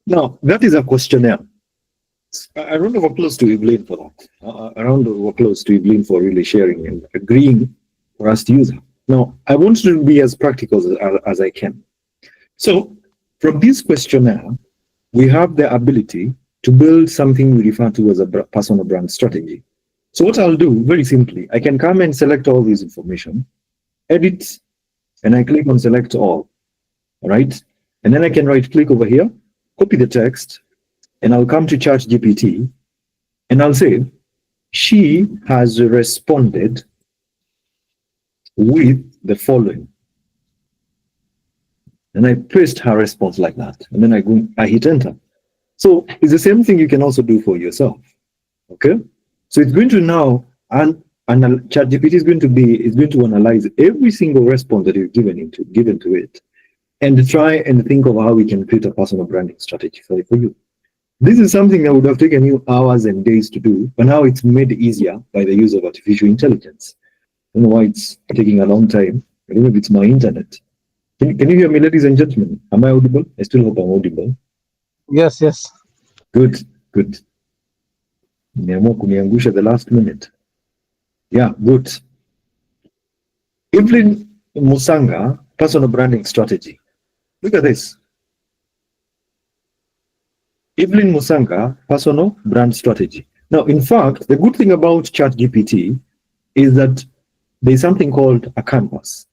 Now, that is a questionnaire. A round of applause to Evelyn for that. A round of applause to Evelyn for really sharing and agreeing for us to use it. Now, I want to be as practical as I can. So, from this questionnaire, we have the ability to build something we refer to as a personal brand strategy. So what I'll do, very simply, I can come and select all this information, edit, and I click on select all, right? And then I can right click over here, copy the text, and I'll come to ChatGPT, and I'll say, she has responded with the following. And I paste her response like that. And then I hit enter. So it's the same thing you can also do for yourself. Okay? So it's going to now, and ChatGPT is going to analyze every single response that you've given to it, and try and think of how we can create a personal branding strategy for you. This is something that would have taken you hours and days to do, but now it's made easier by the use of artificial intelligence. I don't know why it's taking a long time. I don't know if it's my internet. Can you hear me, ladies and gentlemen? Am I audible? I still hope I'm audible. Yes, yes. Good, good. Niamua kuniangusha the last minute. Yeah, good. Evelyn Musanga, personal branding strategy. Look at this. Evelyn Musanga, personal brand strategy. Now, in fact, the good thing about ChatGPT is that there's something called a canvas.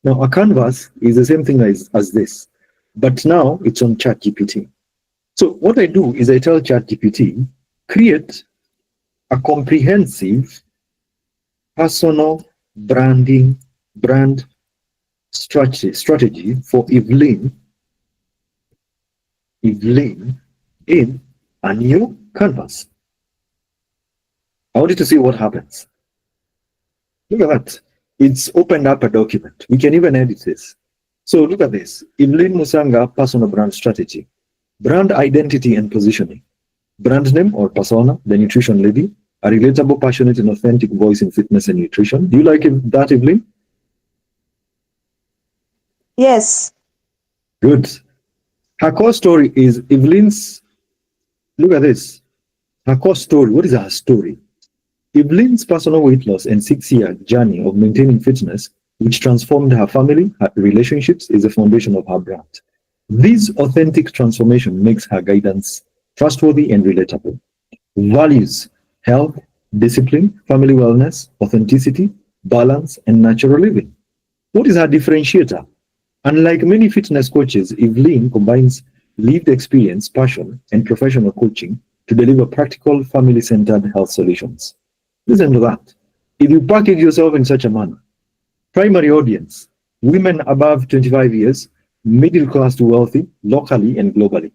Now, a canvas is the same thing as this, but now it's on ChatGPT. So what I do is I tell ChatGPT, create a comprehensive personal brand strategy for Evelyn in a new canvas. I want you to see what happens. Look at that. It's opened up a document. We can even edit this. So look at this. Evelyn Musanga, personal brand strategy. Brand identity and positioning. Brand name or persona, the nutrition lady. A relatable, passionate, and authentic voice in fitness and nutrition. Do you like that, Evelyn? Yes. Good. Her core story is Evelyn's. Look at this. Her core story. What is her story? Evelyn's personal weight loss and 6-year journey of maintaining fitness, which transformed her family, her relationships, is the foundation of her brand. This authentic transformation makes her guidance trustworthy and relatable. Values: health, discipline, family wellness, authenticity, balance, and natural living. What is her differentiator? Unlike many fitness coaches, Evelyn combines lived experience, passion, and professional coaching to deliver practical, family-centered health solutions. Listen to that. If you package yourself in such a manner, primary audience, women above 25 years, middle class to wealthy, locally and globally.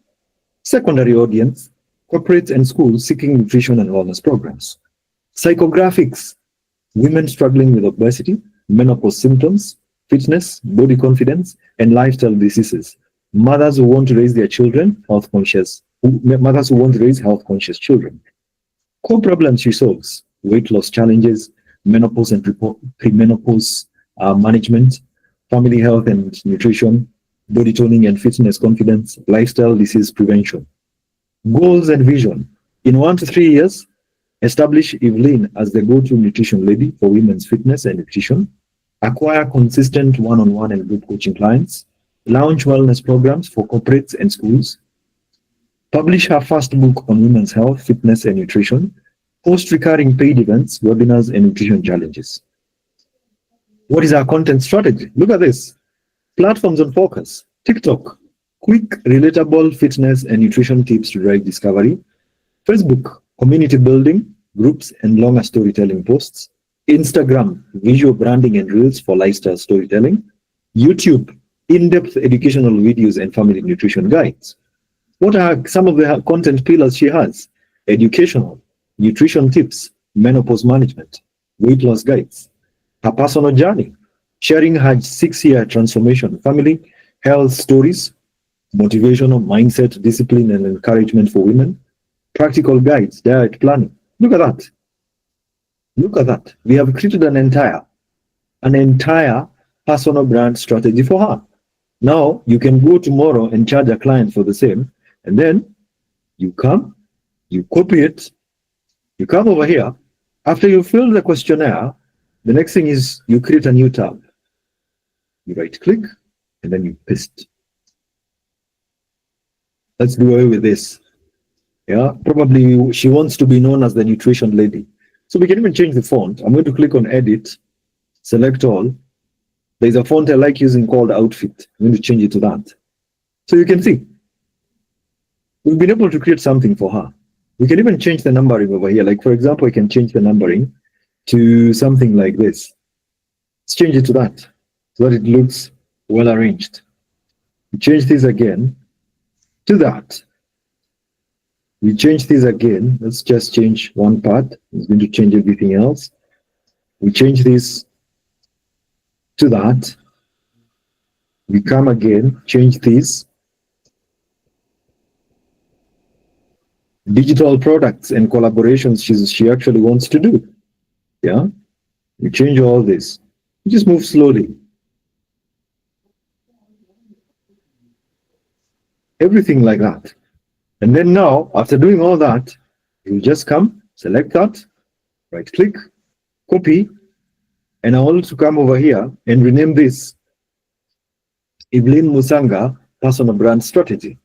Secondary audience, corporates and schools seeking nutrition and wellness programs. Psychographics, women struggling with obesity, menopause symptoms, fitness, body confidence, and lifestyle diseases. Mothers who want to raise their children, mothers who want to raise health-conscious children. Core problems she solves: weight loss challenges, menopause and premenopause, management, family health and nutrition, body toning and fitness confidence, lifestyle disease prevention. Goals and vision. In 1 to 3 years, establish Evelyn as the go-to nutrition lady for women's fitness and nutrition. Acquire consistent one-on-one and group coaching clients. Launch wellness programs for corporates and schools. Publish her first book on women's health, fitness, and nutrition. Host recurring paid events, webinars, and nutrition challenges. What is our content strategy? Look at this. Platforms on focus. TikTok. Quick, relatable fitness and nutrition tips to drive discovery. Facebook. Community building, groups, and longer storytelling posts. Instagram. Visual branding and reels for lifestyle storytelling. YouTube. In-depth educational videos and family nutrition guides. What are some of the content pillars she has? Educational, nutrition tips, menopause management, weight loss guides. Her personal journey, sharing her 6-year transformation, family, health stories, motivational, mindset, discipline, and encouragement for women, practical guides, diet planning. Look at that. Look at that. We have created an entire personal brand strategy for her. Now, you can go tomorrow and charge a client for the same, and then you come, you copy it, you come over here. After you fill the questionnaire, the next thing is you create a new tab. You right click, and then you paste. Let's do away with this. Yeah, probably she wants to be known as the nutrition lady. So we can even change the font. I'm going to click on edit, select all. There's a font I like using called Outfit. I'm going to change it to that. So you can see, we've been able to create something for her. We can even change the numbering over here. Like, for example, I can change the numbering to something like this. Let's change it to that, so that it looks well arranged. We change this again to that. We change this again. Let's just change one part. It's going to change everything else. We change this to that. We come again, change this. Digital products and collaborations she actually wants to do. Yeah, we change all this. We just move slowly. Everything like that. And then now, after doing all that, you just come, select that, right click, copy, and I want to come over here and rename this Evelyn Musanga Personal Brand Strategy.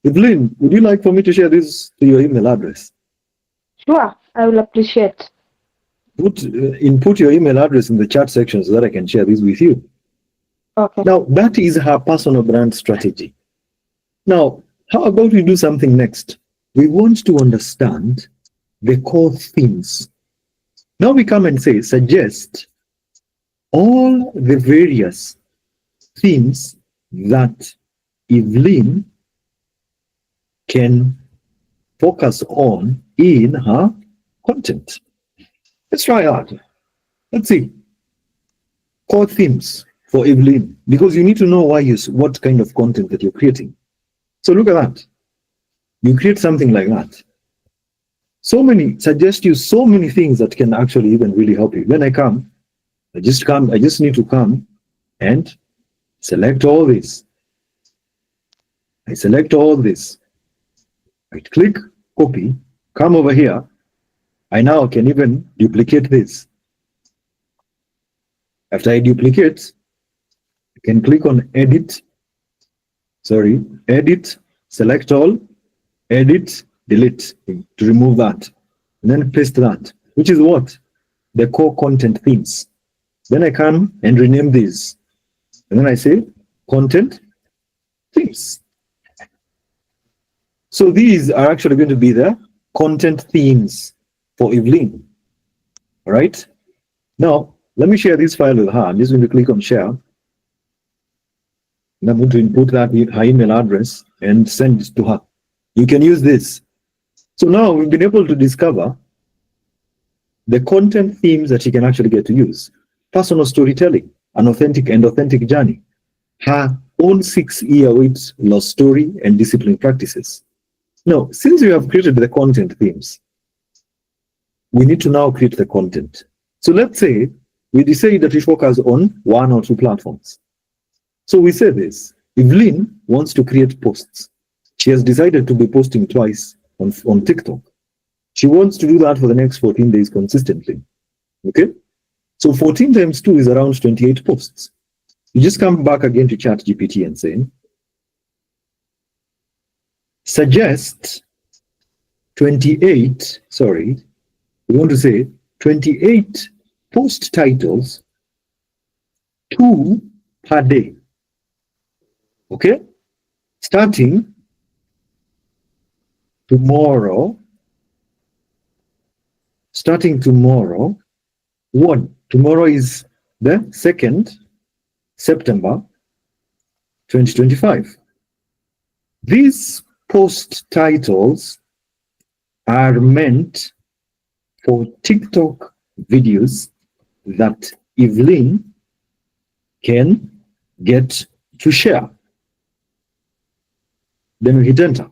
Evelyn, would you like for me to share this to your email address? Sure, I will appreciate. Input your email address in the chat section so that I can share this with you. Okay. Now, that is her personal brand strategy. Now, how about we do something next? We want to understand the core themes. Now we come and say, suggest all the various themes that Evelyn can focus on in her content. Let's try that. Let's see. Core themes for Evelyn, because you need to know what kind of content that you're creating. So look at that. You create something like that. Suggest you so many things that can actually even really help you. When I just need to come and select all this. I select all this. Right click, copy, come over here. I now can even duplicate this. After I duplicate, I can click on edit, select all, edit, delete to remove that, and then paste that, which is what? The core content themes. Then I come and rename these, and then I say content themes. So these are actually going to be the content themes for Evelyn. All right. Now, let me share this file with her. I'm just going to click on share. And I'm going to input her email address and send it to her. You can use this. So now we've been able to discover the content themes that she can actually get to use. Personal storytelling, an authentic journey, her own 6-year weight loss story, and discipline practices. Now, since we have created the content themes, we need to now create the content. So let's say we decide that we focus on 1 or 2 platforms. So we say this. Evelyn wants to create posts. She has decided to be posting twice on TikTok. She wants to do that for the next 14 days consistently. Okay? So 14 times 2 is around 28 posts. You just come back again to ChatGPT and say, suggest 28, sorry, we want to say 28 post titles, 2 per day. Okay? Starting tomorrow. One. Tomorrow is the 2nd September 2025. These post titles are meant for TikTok videos that Evelyn can get to share. Then we hit enter.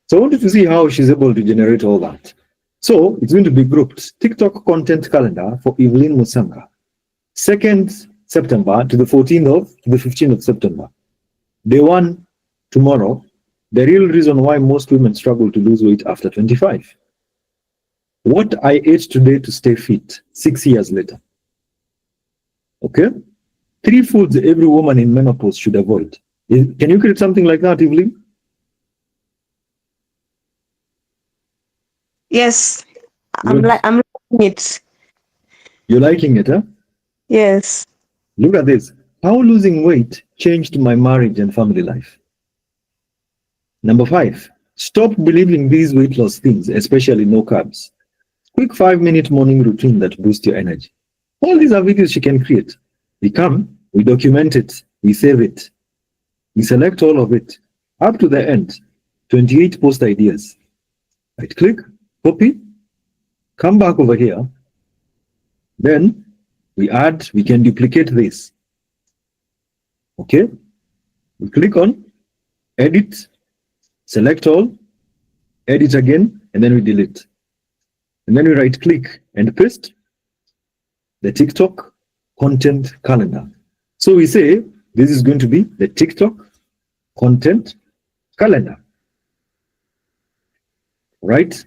So I wanted to see how she's able to generate all that. So it's going to be grouped. TikTok content calendar for Evelyn Musanga. 2nd September to the 15th of September. Day 1 tomorrow. The real reason why most women struggle to lose weight after 25. What I ate today to stay fit 6 years later. Okay? 3 foods every woman in menopause should avoid. Can you create something like that, Evelyn? Yes, I'm liking it. You're liking it, huh? Yes. Look at this. How losing weight changed my marriage and family life. Number 5, stop believing these weight loss things, especially no carbs. Quick 5-minute morning routine that boosts your energy. All these are videos she can create. We come, we document it, we save it. We select all of it. Up to the end, 28 post ideas. Right click, copy, come back over here. Then we can duplicate this. Okay? We click on edit, select all, edit again, and then we delete. And then we right click and paste the TikTok content calendar. So we say this is going to be the TikTok content calendar. Right?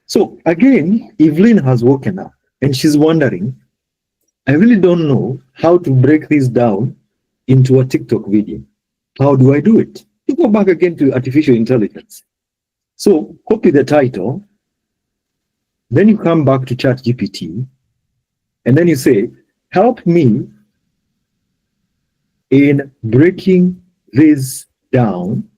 So again, Evelyn has woken up and she's wondering, I really don't know how to break this down into a TikTok video. How do I do it? You go back again to artificial intelligence. So copy the title, then you come back to ChatGPT, and then you say, help me in breaking this down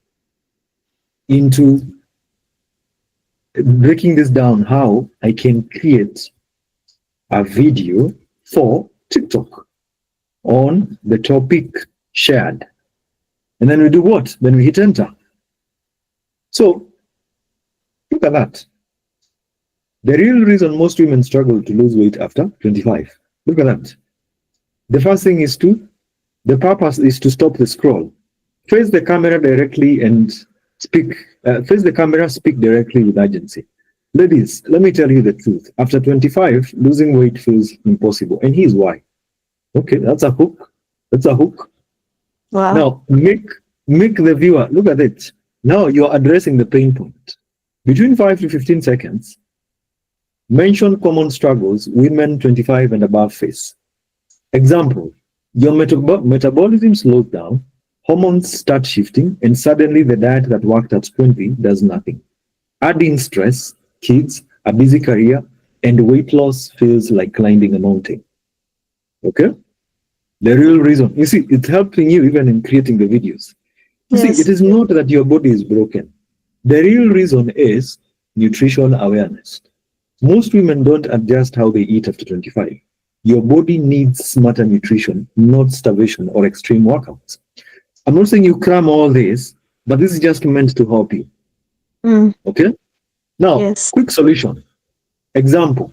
how I can create a video for TikTok on the topic shared. And then we do what? Then we hit enter. So look at that. The real reason most women struggle to lose weight after 25. Look at that. The first thing is the purpose is to stop the scroll. Face the camera directly and speak. Face the camera, speak directly with urgency. Ladies, let me tell you the truth. After 25, losing weight feels impossible. And here's why. Okay, that's a hook. That's a hook. Wow. Now, make the viewer, look at it. Now you're addressing the pain point. Between 5 to 15 seconds, mention common struggles women 25 and above face. Example, your metabolism slows down, hormones start shifting, and suddenly the diet that worked at 20 does nothing. Add in stress, kids, a busy career, and weight loss feels like climbing a mountain. Okay? The real reason, you see, it's helping you even in creating the videos. You see, it is not that your body is broken. The real reason is nutrition awareness. Most women don't adjust how they eat after 25. Your body needs smarter nutrition, not starvation or extreme workouts. I'm not saying you cram all this, but this is just meant to help you. Okay? Now, quick solution. Example,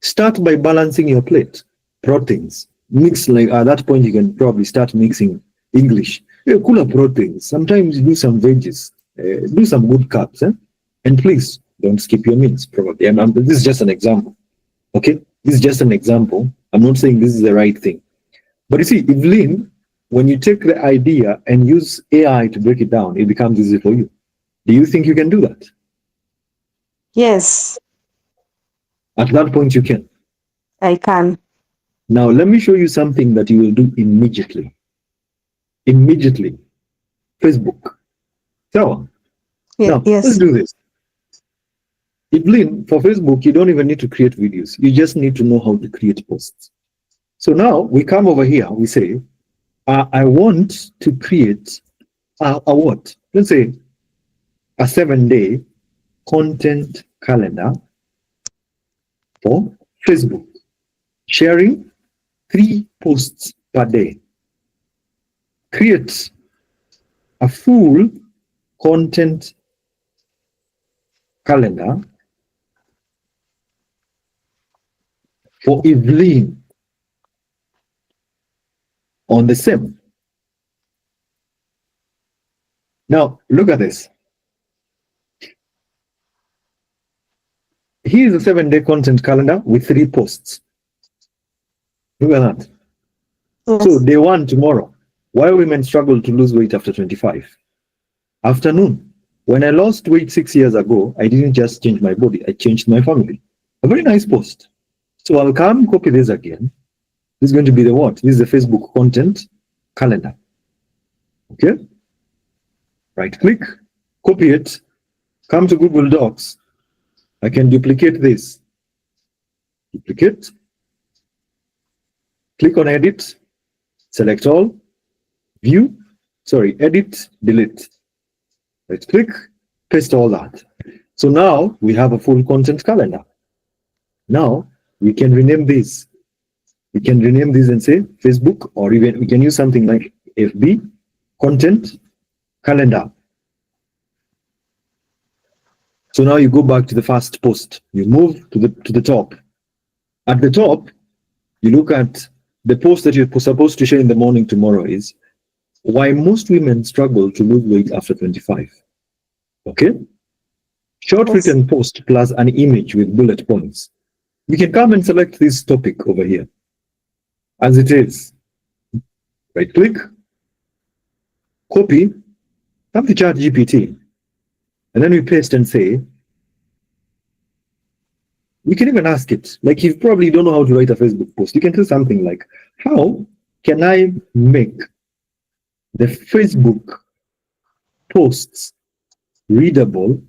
start by balancing your plate. Proteins. Mix, like at that point, you can probably start mixing English. Cooler proteins. Sometimes do some veggies. Do some good carbs. And please, don't skip your meals, probably. And this is just an example. Okay, this is just an example. I'm not saying this is the right thing. But you see, Evelyn, when you take the idea and use AI to break it down, it becomes easy for you. Do you think you can do that? Yes, At that point, you can. I can. Now, let me show you something that you will do immediately. Immediately. Facebook. So, now, let's Yes. do this. Evelyn, for Facebook, you don't even need to create videos. You just need to know how to create posts. So now we come over here, we say, I want to create a what? Let's say a 7-day content calendar for Facebook, sharing 3 posts per day. Create a full content calendar for Evelyn on the same. Now, look at this. Here is a 7-day content calendar with 3 posts. Look at that. Yes. So, day 1 tomorrow. Why women struggle to lose weight after 25? Afternoon. When I lost weight 6 years ago, I didn't just change my body, I changed my family. A very nice post. So I'll come copy this again. This is going to be the what? This is the Facebook content calendar. Okay? Right click, copy it, come to Google Docs. I can duplicate this. Duplicate. Click on edit, select all, view, edit, delete. Right click, paste all that. So now we have a full content calendar. Now we can rename this. We can rename this and say Facebook, or even we can use something like FB content calendar. So now you go back to the first post. You move to the top. At the top, you look at the post that you're supposed to share in the morning tomorrow is why most women struggle to lose weight after 25. Okay? Short written post plus an image with bullet points. You can come and select this topic over here as it is. Right click, copy, come to ChatGPT, and then we paste and say, we can even ask it, like you probably don't know how to write a Facebook post. You can do something like, how can I make the Facebook posts readable?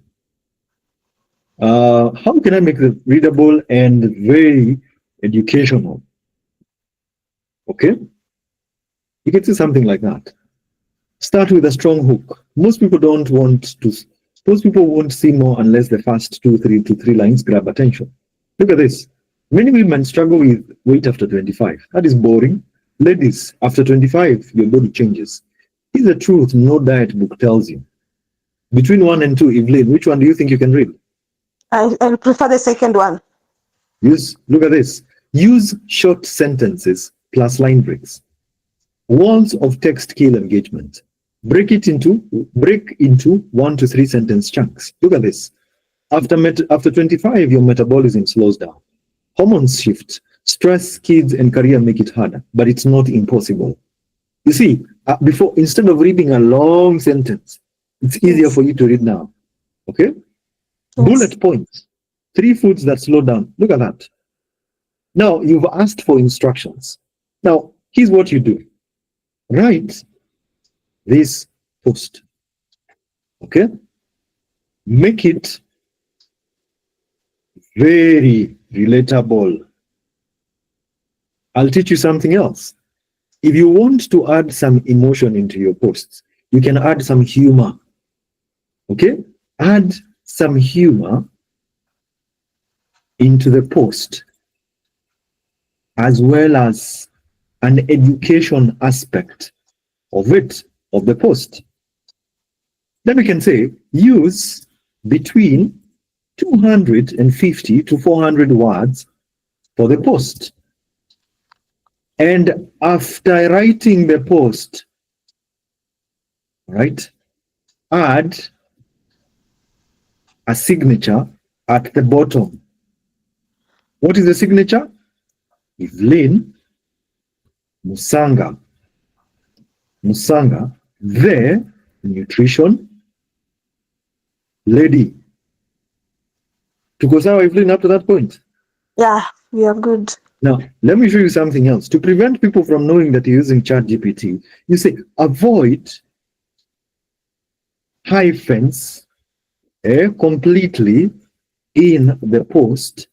How can I make it readable and very educational? Okay? You can do something like that. Start with a strong hook. Most people won't see more unless the first 2 to 3 lines grab attention. Look at this. Many women struggle with weight after 25. That is boring. Ladies, after 25, your body changes. Here's the truth no diet book tells you. Between 1 and 2, Evelyn, which one do you think you can read? I prefer the second one. Look at this. Use short sentences plus line breaks. Walls of text kill engagement. Break into 1 to 3 sentence chunks. Look at this. After 25, your metabolism slows down. Hormones shift. Stress, kids, and career make it harder, but it's not impossible. You see, instead of reading a long sentence, it's easier for you to read now. Okay? Bullet points. 3 foods that slow down. Look at that. Now, you've asked for instructions. Now, here's what you do. Write this post. Okay? Make it very relatable. I'll teach you something else. If you want to add some emotion into your posts, you can add some humor. Okay? Add some humor into the post, as well as an education aspect of the post. Then we can say, use between 250 to 400 words for the post. And after writing the post, right, add a signature at the bottom. What is the signature? Evelyn Musanga. Musanga, the nutrition lady. Tuko sawa, Evelyn, up to that point? Yeah, we are good. Now, let me show you something else. To prevent people from knowing that you're using ChatGPT, you say avoid hyphens completely in the post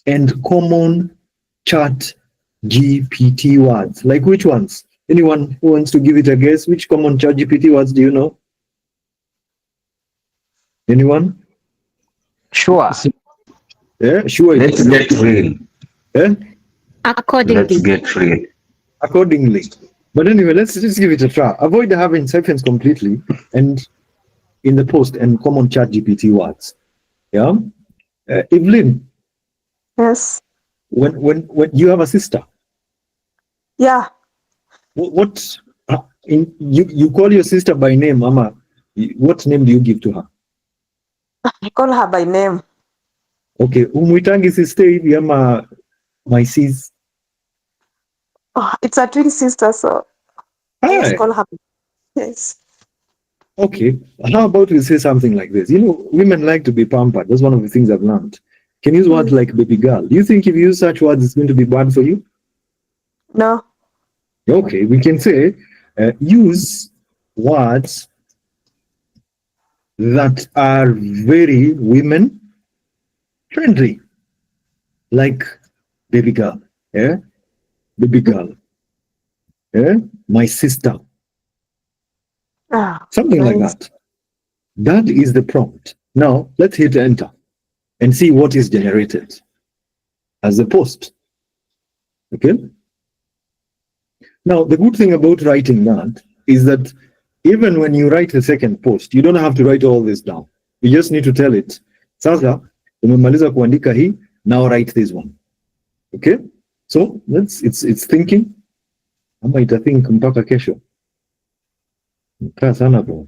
and common ChatGPT words. Like which ones? Anyone who wants to give it a guess? Which common ChatGPT words do you know? Anyone? Sure. Yeah, sure. Let's get real. Yeah? Accordingly. Let's get real. Accordingly. But anyway, let's just give it a try. Avoid having hyphens completely and in the post and common ChatGPT words. Yeah. Evelyn. Yes. When you have a sister. Yeah. What you call your sister by name, Mama? What name do you give to her? I call her by name. Okay. Umuitangi sister hivi ama my sis? Oh, it's a twin sister, so I just Hi. call her. Yes. Okay. How about we say something like this? You know, women like to be pampered. That's one of the things I've learned. Can use words like baby girl. Do you think if you use such words, it's going to be bad for you? No. Okay, we can say use words that are very women friendly, like baby girl, yeah, baby girl, yeah, my sister, something like that. That is the prompt. Now let's hit enter and see what is generated as a post. Okay. Now the good thing about writing that is that even when you write a second post, you don't have to write all this down. You just need to tell it, sasa umemaliza kuandika hii, now write this one. Okay? So it's thinking. Ama itathink mpaka kesho. Kaa sana bro.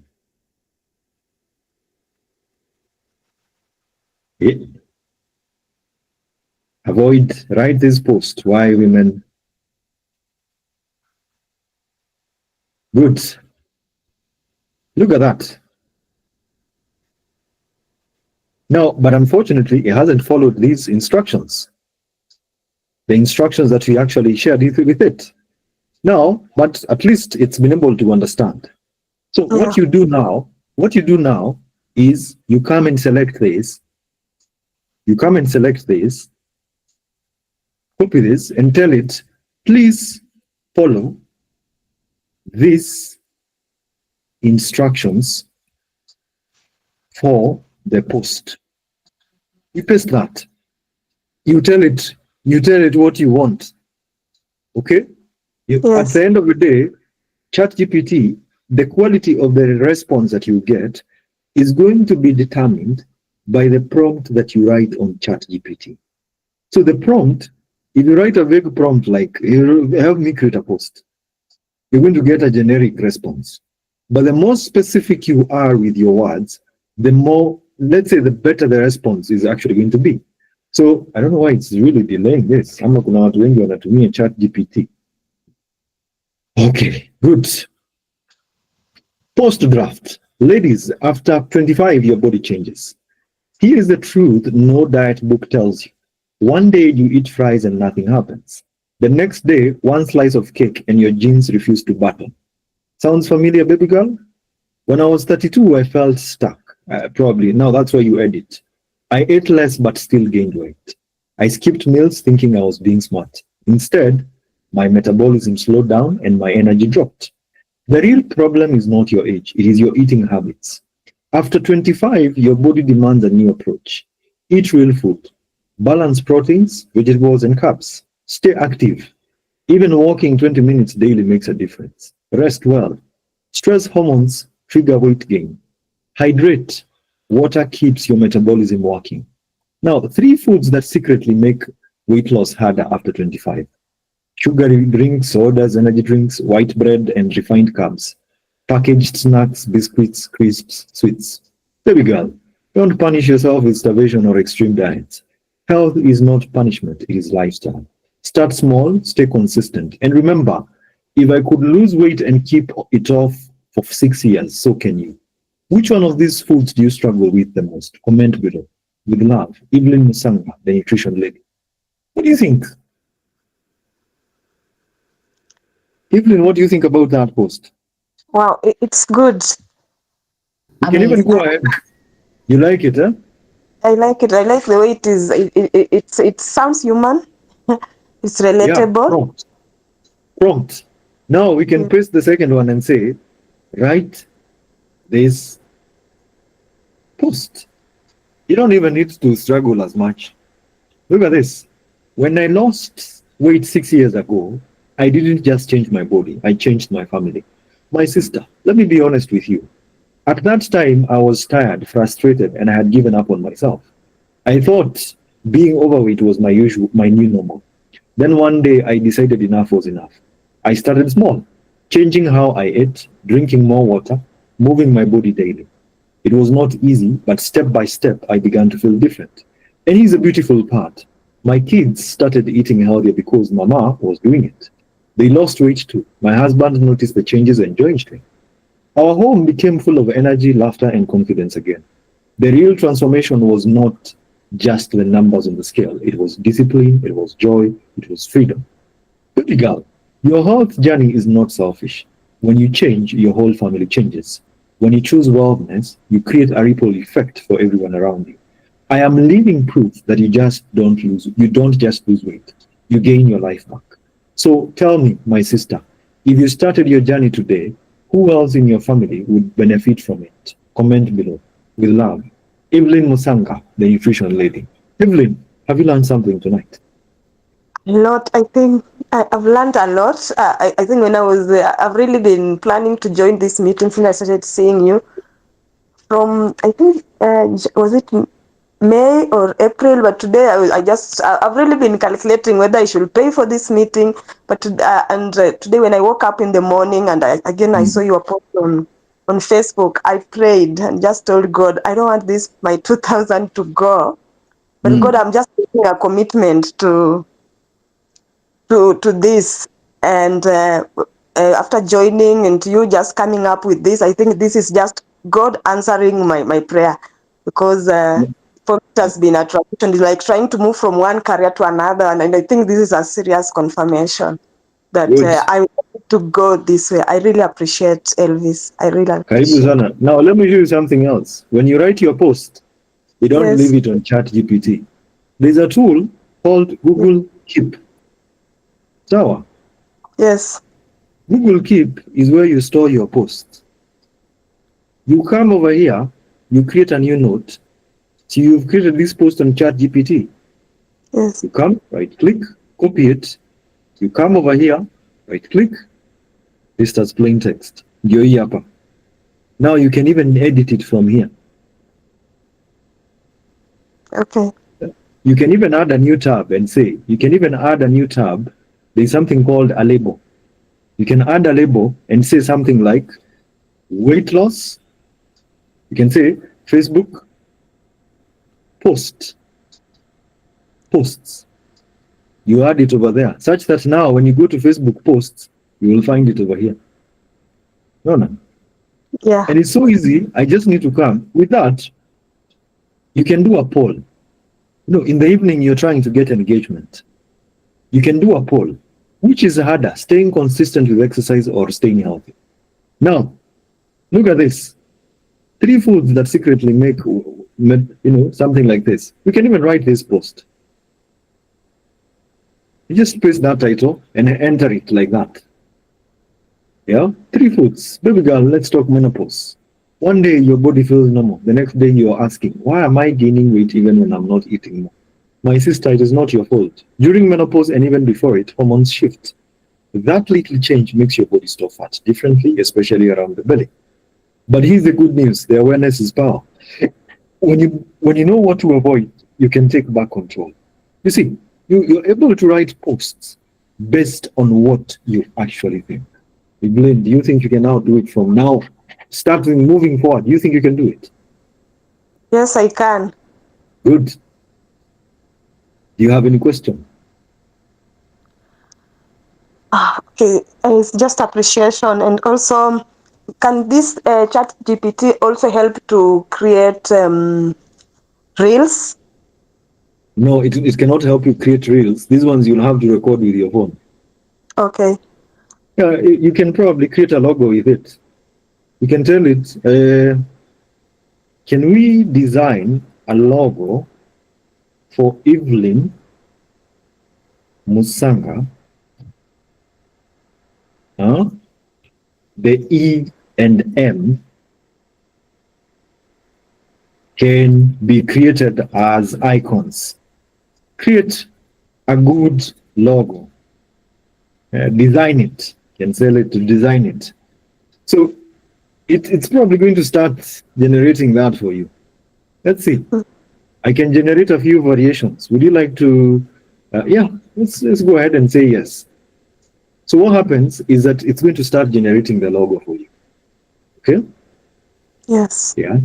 Yeah. Avoid, write this post. Why women? Good. Look at that. No, but unfortunately, it hasn't followed these instructions. The instructions that we actually shared with it. No, but at least it's been able to understand. So what you do now is you come and select this. You come and select this, copy this, and tell it, please follow these instructions for the post. You paste that. You tell it what you want. Okay? At the end of the day, ChatGPT, the quality of the response that you get is going to be determined by the prompt that you write on ChatGPT. So the prompt, if you write a vague prompt like, help me create a post, you're going to get a generic response. But the more specific you are with your words, the more, let's say, the better the response is actually going to be. So I don't know why it's really delaying this. I'm not going to wengi wanatumia ChatGPT. Okay, good. Post draft. Ladies, after 25, your body changes. Here is the truth no diet book tells you. One day you eat fries and nothing happens. The next day, one slice of cake and your jeans refuse to button. Sounds familiar, baby girl? When I was 32, I felt stuck. Probably. Now that's why you edit. I ate less but still gained weight. I skipped meals thinking I was being smart. Instead, my metabolism slowed down and my energy dropped. The real problem is not your age. It is your eating habits. After 25, your body demands a new approach. Eat real food. Balance proteins, vegetables, and carbs. Stay active. Even walking 20 minutes daily makes a difference. Rest well. Stress hormones trigger weight gain. Hydrate. Water keeps your metabolism working. Now, 3 foods that secretly make weight loss harder after 25. Sugary drinks, sodas, energy drinks, white bread, and refined carbs. Packaged snacks, biscuits, crisps, sweets. Baby girl, don't punish yourself with starvation or extreme diets. Health is not punishment, it is lifestyle. Start small, stay consistent. And remember, if I could lose weight and keep it off for 6 years, so can you. Which one of these foods do you struggle with the most? Comment below. With love, Evelyn Musanga, the nutrition lady. What do you think? Evelyn, what do you think about that post? Wow, it's good. You can even go ahead. You like it, huh? I like it. I like the way it is. It sounds human. It's relatable. Yeah, prompt. Now we can press the second one and say, write this post. You don't even need to struggle as much. Look at this. When I lost weight 6 years ago, I didn't just change my body, I changed my family. My sister, let me be honest with you. At that time, I was tired, frustrated, and I had given up on myself. I thought being overweight was my new normal. Then one day, I decided enough was enough. I started small, changing how I ate, drinking more water, moving my body daily. It was not easy, but step by step, I began to feel different. And here's a beautiful part. My kids started eating healthier because Mama was doing it. They lost weight too. My husband noticed the changes and joined me. Our home became full of energy, laughter, and confidence again. The real transformation was not just the numbers on the scale. It was discipline, it was joy, it was freedom. Baby girl, your health journey is not selfish. When you change, your whole family changes. When you choose wellness, you create a ripple effect for everyone around you. I am living proof that you don't just lose weight. You gain your life back. So tell me, my sister, if you started your journey today, who else in your family would benefit from it? Comment below. With love. Evelyn Musanga, the nutrition lady. Evelyn, have you learned something tonight? A lot. I think I've learned a lot. I think when I was there, I've really been planning to join this meeting since I started seeing you. From, I think, was it May or April, but today I've really been calculating whether I should pay for this meeting. But today when I woke up in the morning and I saw your post on Facebook, I prayed and just told God, I don't want my 2,000 to go, but God, I'm just making a commitment to this. And after joining and you just coming up with this, I think this is just God answering my prayer, because for me it has been a transition. It's like trying to move from one career to another, and I think this is a serious confirmation that I want to go this way. I really appreciate Elvis. I really appreciate. Now let me show you something else. When you write your post, you don't leave it on ChatGPT. There's a tool called Google Keep. Sawa? Yes. Google Keep is where you store your posts. You come over here, you create a new note. So you've created this post on ChatGPT. Yes. You come, right click, copy it. You come over here, right click, paste as plain text. Now you can even edit it from here. Okay. You can even add a new tab and say, there's something called a label. You can add a label and say something like weight loss. You can say Facebook posts. You add it over there, such that now when you go to Facebook posts, you will find it over here. No. Yeah. And it's so easy. I just need to come. With that, you can do a poll. In the evening, you're trying to get engagement. You can do a poll. Which is harder, staying consistent with exercise or staying healthy? Now, look at this. 3 foods that secretly make, something like this. We can even write this post. You just paste that title and enter it like that. Yeah? 3 foods. Baby girl, let's talk menopause. One day your body feels normal. The next day you're asking, why am I gaining weight even when I'm not eating more? My sister, it is not your fault. During menopause and even before it, hormones shift. That little change makes your body store fat differently, especially around the belly. But here's the good news. The awareness is power. When you know what to avoid, you can take back control. You see, you're able to write posts based on what you actually think. Evelyn, do you think you can now do it from now? Starting moving forward, do you think you can do it? Yes, I can. Good. Do you have any question? Okay, it's just appreciation, and also, can this ChatGPT also help to create reels? No, it cannot help you create reels. These ones you'll have to record with your phone. Okay. Yeah, you can probably create a logo with it. You can tell it, can we design a logo for Evelyn Musanga? The E and M can be created as icons. Create a good logo. Design it. Can sell it to design it. So it's probably going to start generating that for you. Let's see. I can generate a few variations. Would you like to? Yeah, let's go ahead and say yes. So what happens is that it's going to start generating the logo for you. Okay? Yes. Yeah.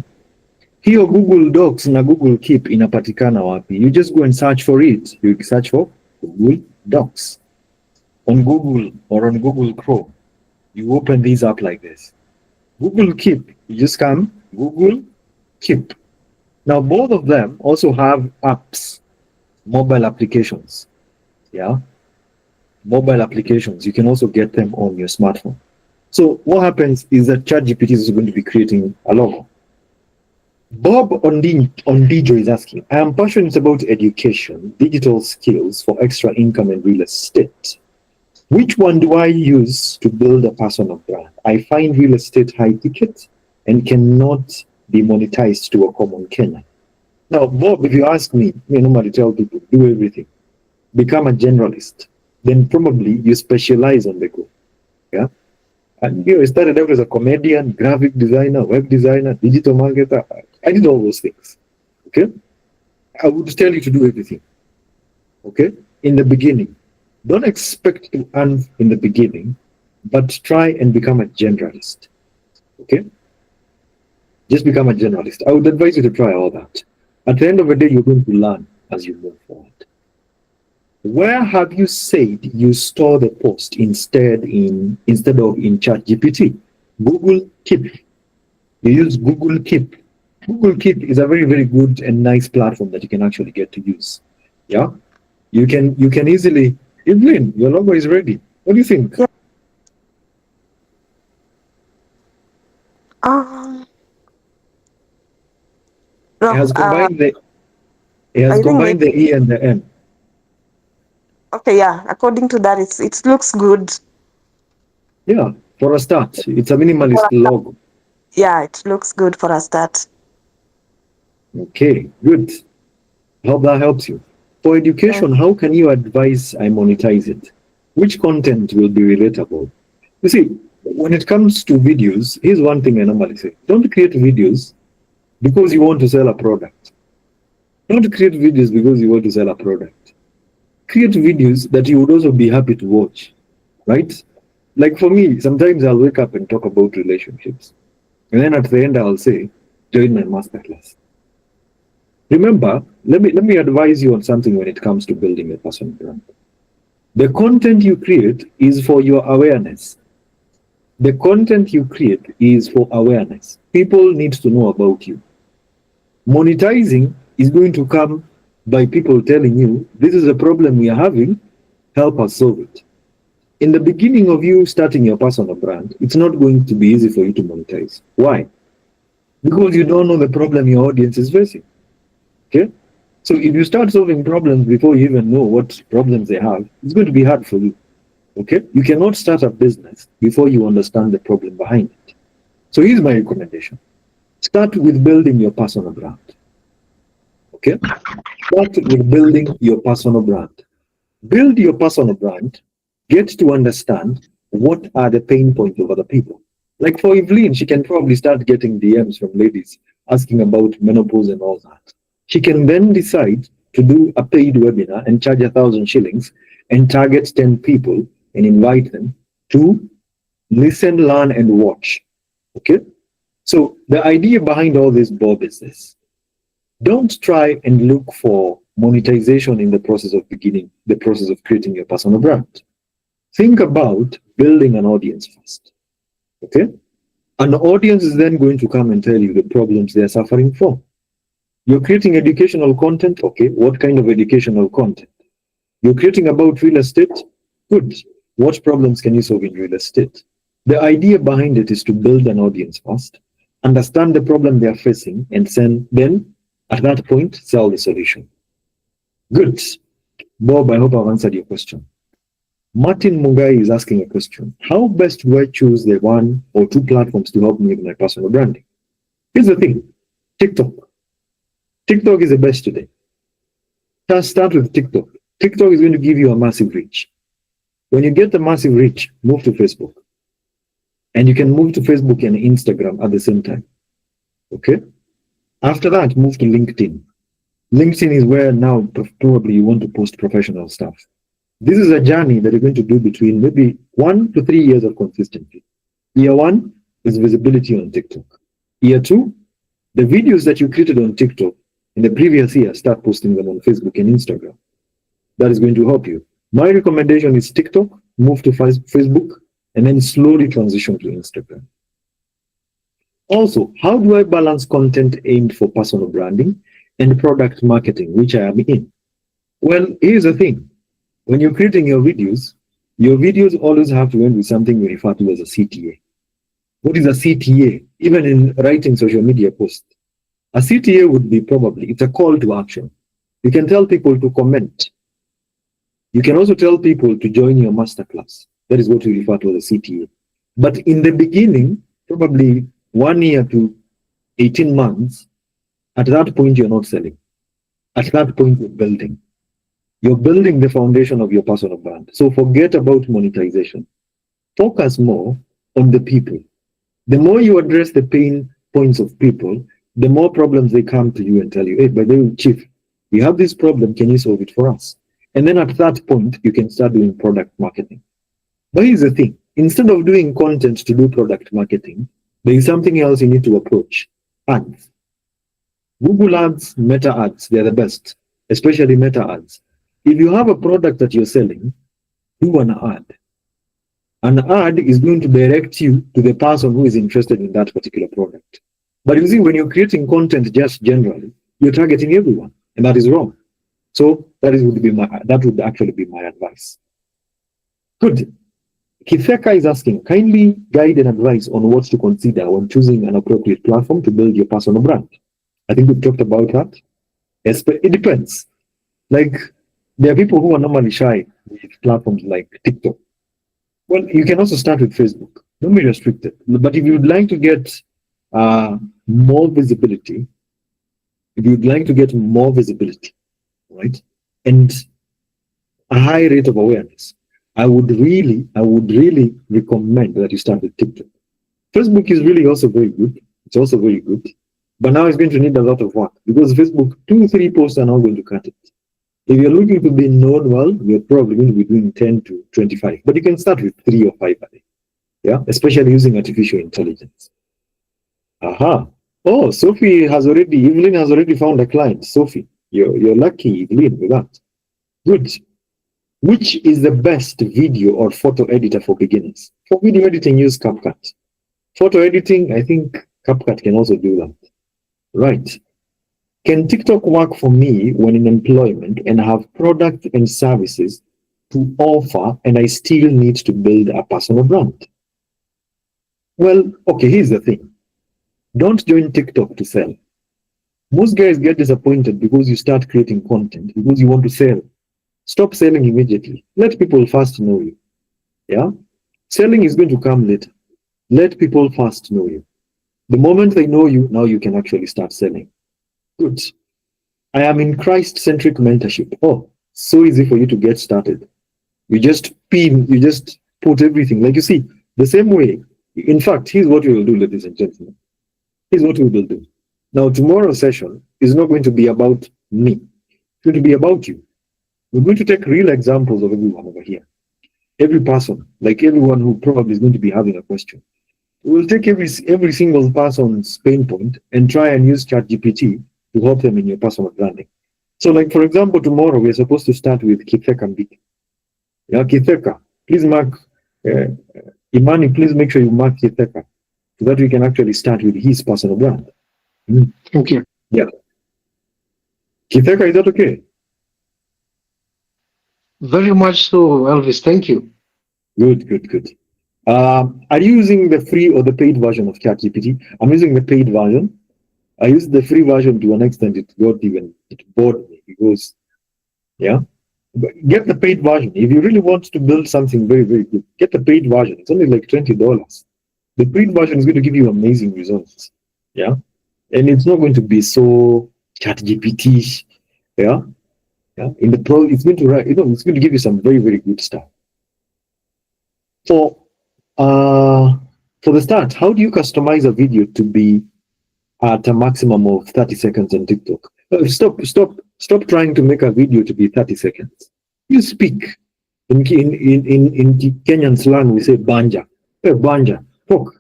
Hiyo Google Docs na Google Keep inapatikana wapi? You just go and search for it. You search for Google Docs on Google or on Google Chrome. You open these up like this. Google Keep, you just come Google Keep. Now both of them also have apps, mobile applications. Yeah, mobile applications. You can also get them on your smartphone. So what happens is that ChatGPT is going to be creating a logo. Bob on Dijo is asking, I am passionate about education, digital skills for extra income and real estate. Which one do I use to build a personal brand? I find real estate high ticket and cannot be monetized to a common Kenyan. Now, Bob, if you ask me, I normally tell people, do everything. Become a generalist. Then probably you specialize on the go. Yeah? And I started out as a comedian, graphic designer, web designer, digital marketer. I did all those things. Okay? I would tell you to do everything. Okay? In the beginning. Don't expect to earn in the beginning, but try and become a generalist. Okay? Just become a generalist. I would advise you to try all that. At the end of the day, you're going to learn as you move forward. Where have you said you store the post instead of in ChatGPT? Google Keep. You use Google Keep. Google Keep is a very, very good and nice platform that you can actually get to use. Yeah? You can easily, Evelyn, your logo is ready. What do you think? Yeah. It has combined the E and the M. Okay, yeah. According to that, it looks good. Yeah, for a start, it's a minimalist logo. Yeah, it looks good for a start. Okay, good. Hope that helps you. For education, how can you advise I monetize it? Which content will be relatable? You see, when it comes to videos, here's one thing I normally say. Don't create videos because you want to sell a product. Don't create videos because you want to sell a product. Create videos that you would also be happy to watch, right? Like for me, sometimes I'll wake up and talk about relationships. And then at the end, I'll say, join my masterclass. Remember, let me advise you on something when it comes to building a personal brand. The content you create is for your awareness. The content you create is for awareness. People need to know about you. Monetizing is going to come by people telling you, this is a problem we are having, help us solve it. In the beginning of you starting your personal brand, it's not going to be easy for you to monetize. Why? Because you don't know the problem your audience is facing. Okay? So if you start solving problems before you even know what problems they have, it's going to be hard for you. Okay? You cannot start a business before you understand the problem behind it. So here's my recommendation. Start with building your personal brand. Okay? Start with building your personal brand. Build your personal brand. Get to understand what are the pain points of other people. Like for Evelyn, she can probably start getting DMs from ladies asking about menopause and all that. She can then decide to do a paid webinar and charge 1,000 shillings and target 10 people and invite them to listen, learn, and watch. Okay? So the idea behind all this, Bob, is this. Don't try and look for monetization in the process of creating your personal brand. Think about building an audience first. Okay? An audience is then going to come and tell you the problems they're suffering from. You're creating educational content. Okay, what kind of educational content? You're creating about real estate. Good. What problems can you solve in real estate? The idea behind it is to build an audience first, understand the problem they are facing, and then at that point, sell the solution. Good. Bob, I hope I've answered your question. Martin Mungai is asking a question. How best do I choose the one or two platforms to help me with my personal branding? Here's the thing. TikTok. TikTok is the best today. Just start with TikTok. TikTok is going to give you a massive reach. When you get the massive reach, move to Facebook. And you can move to Facebook and Instagram at the same time. Okay? After that, move to LinkedIn. LinkedIn is where now probably you want to post professional stuff. This is a journey that you're going to do between maybe 1 to 3 years of consistency. Year 1 is visibility on TikTok. Year 2, the videos that you created on TikTok in the previous year, start posting them on Facebook and Instagram. That is going to help you. My recommendation is TikTok, move to Facebook, and then slowly transition to Instagram. Also, how do I balance content aimed for personal branding and product marketing, which I am in? Well, here's the thing. When you're creating your videos always have to end with something we refer to as a CTA. What is a CTA? Even in writing social media posts, a CTA would be it's a call to action. You can tell people to comment. You can also tell people to join your masterclass. That is what we refer to as a CTA. But in the beginning, probably 1 year to 18 months, at that point, you're not selling. At that point, you're building. You're building the foundation of your personal brand. So forget about monetization. Focus more on the people. The more you address the pain points of people, the more problems they come to you and tell you, hey, by the way, Chief, we have this problem. Can you solve it for us? And then at that point, you can start doing product marketing. But here's the thing. Instead of doing content to do product marketing, there is something else you need to approach. Ads. Google ads, Meta ads, they're the best, especially Meta ads. If you have a product that you're selling, do an ad. An ad is going to direct you to the person who is interested in that particular product. But you see, when you're creating content just generally, you're targeting everyone, and that is wrong. So that would actually be my advice. Good. Kitheka is asking, kindly guide and advice on what to consider when choosing an appropriate platform to build your personal brand. I think we've talked about that. It depends. Like, there are people who are normally shy with platforms like TikTok. Well, you can also start with Facebook. Don't be restricted. But if you'd like to get more visibility, right, and a high rate of awareness, I would really recommend that you start with TikTok. Facebook is really also very good. It's also very good. But now it's going to need a lot of work because Facebook, 2-3 posts are not going to cut it. If you're looking to be known well, you're probably going to be doing 10 to 25. But you can start with 3 or 5 a day. Yeah, especially using artificial intelligence. Aha. Oh, Evelyn has already found a client. Sophie, you're lucky, Evelyn, with that. Good. Which is the best video or photo editor for beginners? For video editing, use CapCut. Photo editing, I think CapCut can also do that. Right. Can TikTok work for me when in employment and have products and services to offer and I still need to build a personal brand? Well, okay, here's the thing. Don't join TikTok to sell. Most guys get disappointed because you start creating content, because you want to sell. Stop selling immediately. Let people first know you. Yeah? Selling is going to come later. Let people first know you. The moment they know you, now you can actually start selling. Good. I am in Christ-centric mentorship. Oh, so easy for you to get started. You just put everything. Like you see, the same way. In fact, here's what we will do, ladies and gentlemen. Here's what we will do. Now, tomorrow's session is not going to be about me. It's going to be about you. We're going to take real examples of everyone over here. Every person, like everyone who probably is going to be having a question. We'll take every single person's pain point and try and use ChatGPT to help them in your personal branding. So like, for example, tomorrow we're supposed to start with Kitheka Mbiki. Yeah, Kitheka, please mark, Imani, please make sure you mark Kitheka so that we can actually start with his personal brand. Okay. Yeah. Kitheka, is that okay? Very much so, Elvis. Thank you. Good. Are you using the free or the paid version of ChatGPT? I'm using the paid version. I used the free version to an extent it bored me because, yeah. But get the paid version. If you really want to build something very, very good, get the paid version. It's only like $20. The paid version is going to give you amazing results. Yeah. And it's not going to be so ChatGPT. Yeah. Yeah. In the pro, it's going to write, it's going to give you some very, very good stuff. So, for the start, how do you customize a video to be at a maximum of 30 seconds on TikTok? Stop trying to make a video to be 30 seconds. You speak. In Kenyan slang, we say banja. Hey, banja. Talk.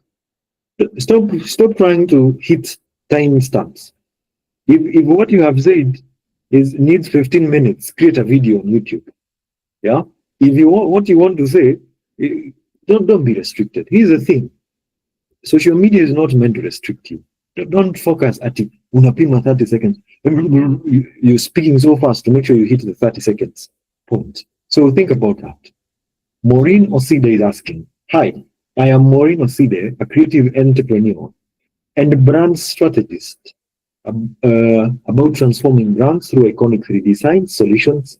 Stop trying to hit time stamps. If what you have said needs 15 minutes, create a video on YouTube. Yeah. If you want what you want to say, don't be restricted. Here's the thing. Social media is not meant to restrict you. Don't focus at it. Unapima 30 seconds. You're speaking so fast to make sure you hit the 30 seconds point. So think about that. Maureen Oside is asking, hi, I am Maureen Oside, a creative entrepreneur and brand strategist about transforming brands through iconic 3D design, solutions,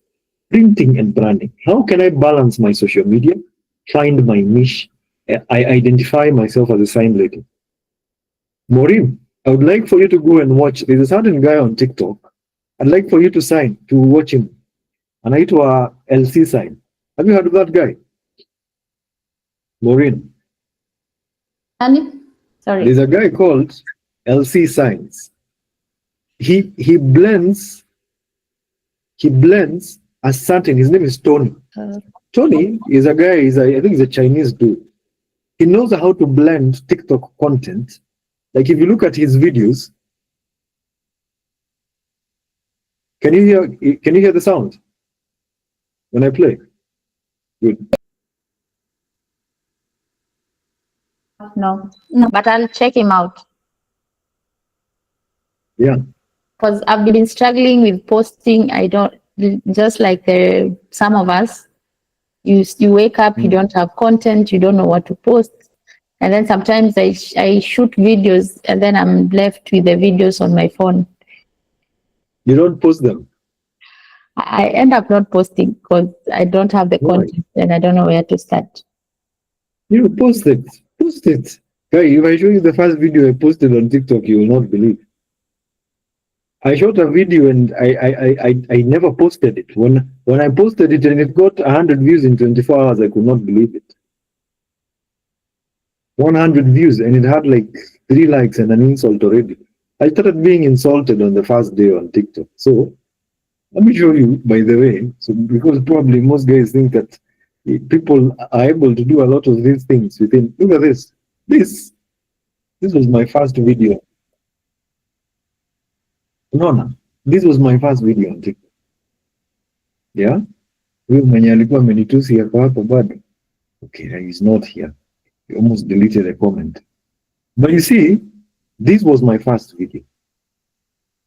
printing and branding. How can I balance my social media, find my niche? I identify myself as a sign leader. Maureen, I would like for you to go and watch. There's a certain guy on TikTok. I'd like for you to watch him. And I to a LC sign. Have you heard of that guy? Maureen. Sorry. There's a guy called LC Signs. He blends a certain, his name is Tony. Tony is a guy, I think he's a Chinese dude. He knows how to blend TikTok content. Like if you look at his videos, can you hear the sound when I play? Good. No, but I'll check him out. Yeah. Because I've been struggling with posting. I don't, just like some of us, you wake up, you don't have content, you don't know what to post. And then sometimes I shoot videos and then I'm left with the videos on my phone. You don't post them? I end up not posting because I don't have the content and I don't know where to start. You post it. Post it. Guy, if I show you the first video I posted on TikTok, you will not believe. I shot a video and I never posted it. When I posted it and it got 100 views in 24 hours, I could not believe it. 100 views and it had like 3 likes and an insult already. I started being insulted on the first day on TikTok. So let me show you, by the way, so because probably most guys think that people are able to do a lot of these things within. Look at this. This was my first video. No. This was my first video on TikTok. Yeah? Huyu mwenye alikuwa amenitusi yako hapo bado. Okay, he's not here. He almost deleted a comment. But you see, this was my first video.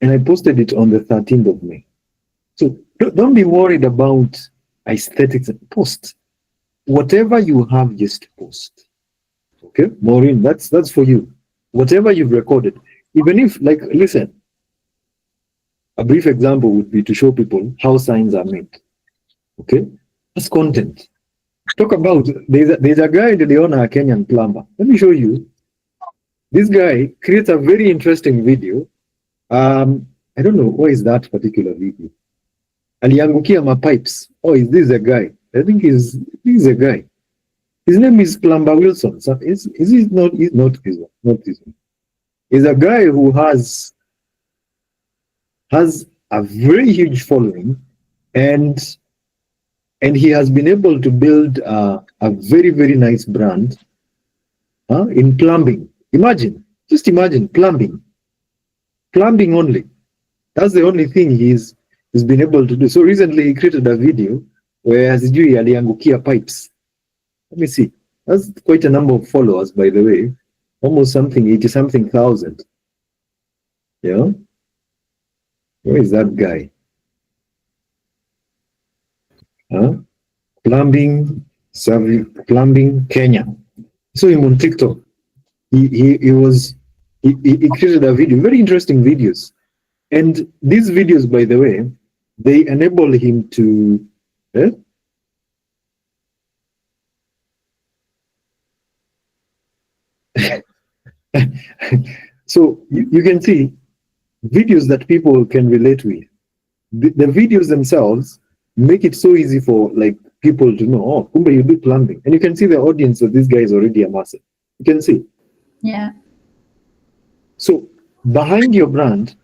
And I posted it on the 13th of May. So don't be worried about aesthetics. Post. Whatever you have, just post. Okay? Maureen, that's for you. Whatever you've recorded. Even if, like, listen, a brief example would be to show people how signs are made. Okay? That's content. Talk about, there's a guy in Leona, a Kenyan plumber. Let me show you. This guy creates a very interesting video. I don't know, what is that particular video? Aliangukia ma pipes. Oh, is this a guy? I think he's a guy. His name is Plumber Wilson. So is he not? He's not this one. Not this one. He's a guy who has a very huge following, and he has been able to build a very, very nice brand in plumbing. Just imagine plumbing only. That's the only thing he's he's been able to do. So recently he created a video where sijui aliangukia pipes. Let me see. That's quite a number of followers, by the way. Almost something, 80-something thousand. Yeah? Where is that guy? Huh? Plumbing Kenya. So him on TikTok. He created a video, very interesting videos. And these videos, by the way, they enable him to so you can see videos that people can relate with. The videos themselves make it so easy for like people to know, oh, kumbe you do plumbing. And you can see the audience of this guy is already a massive. You can see. Yeah. So behind your brand,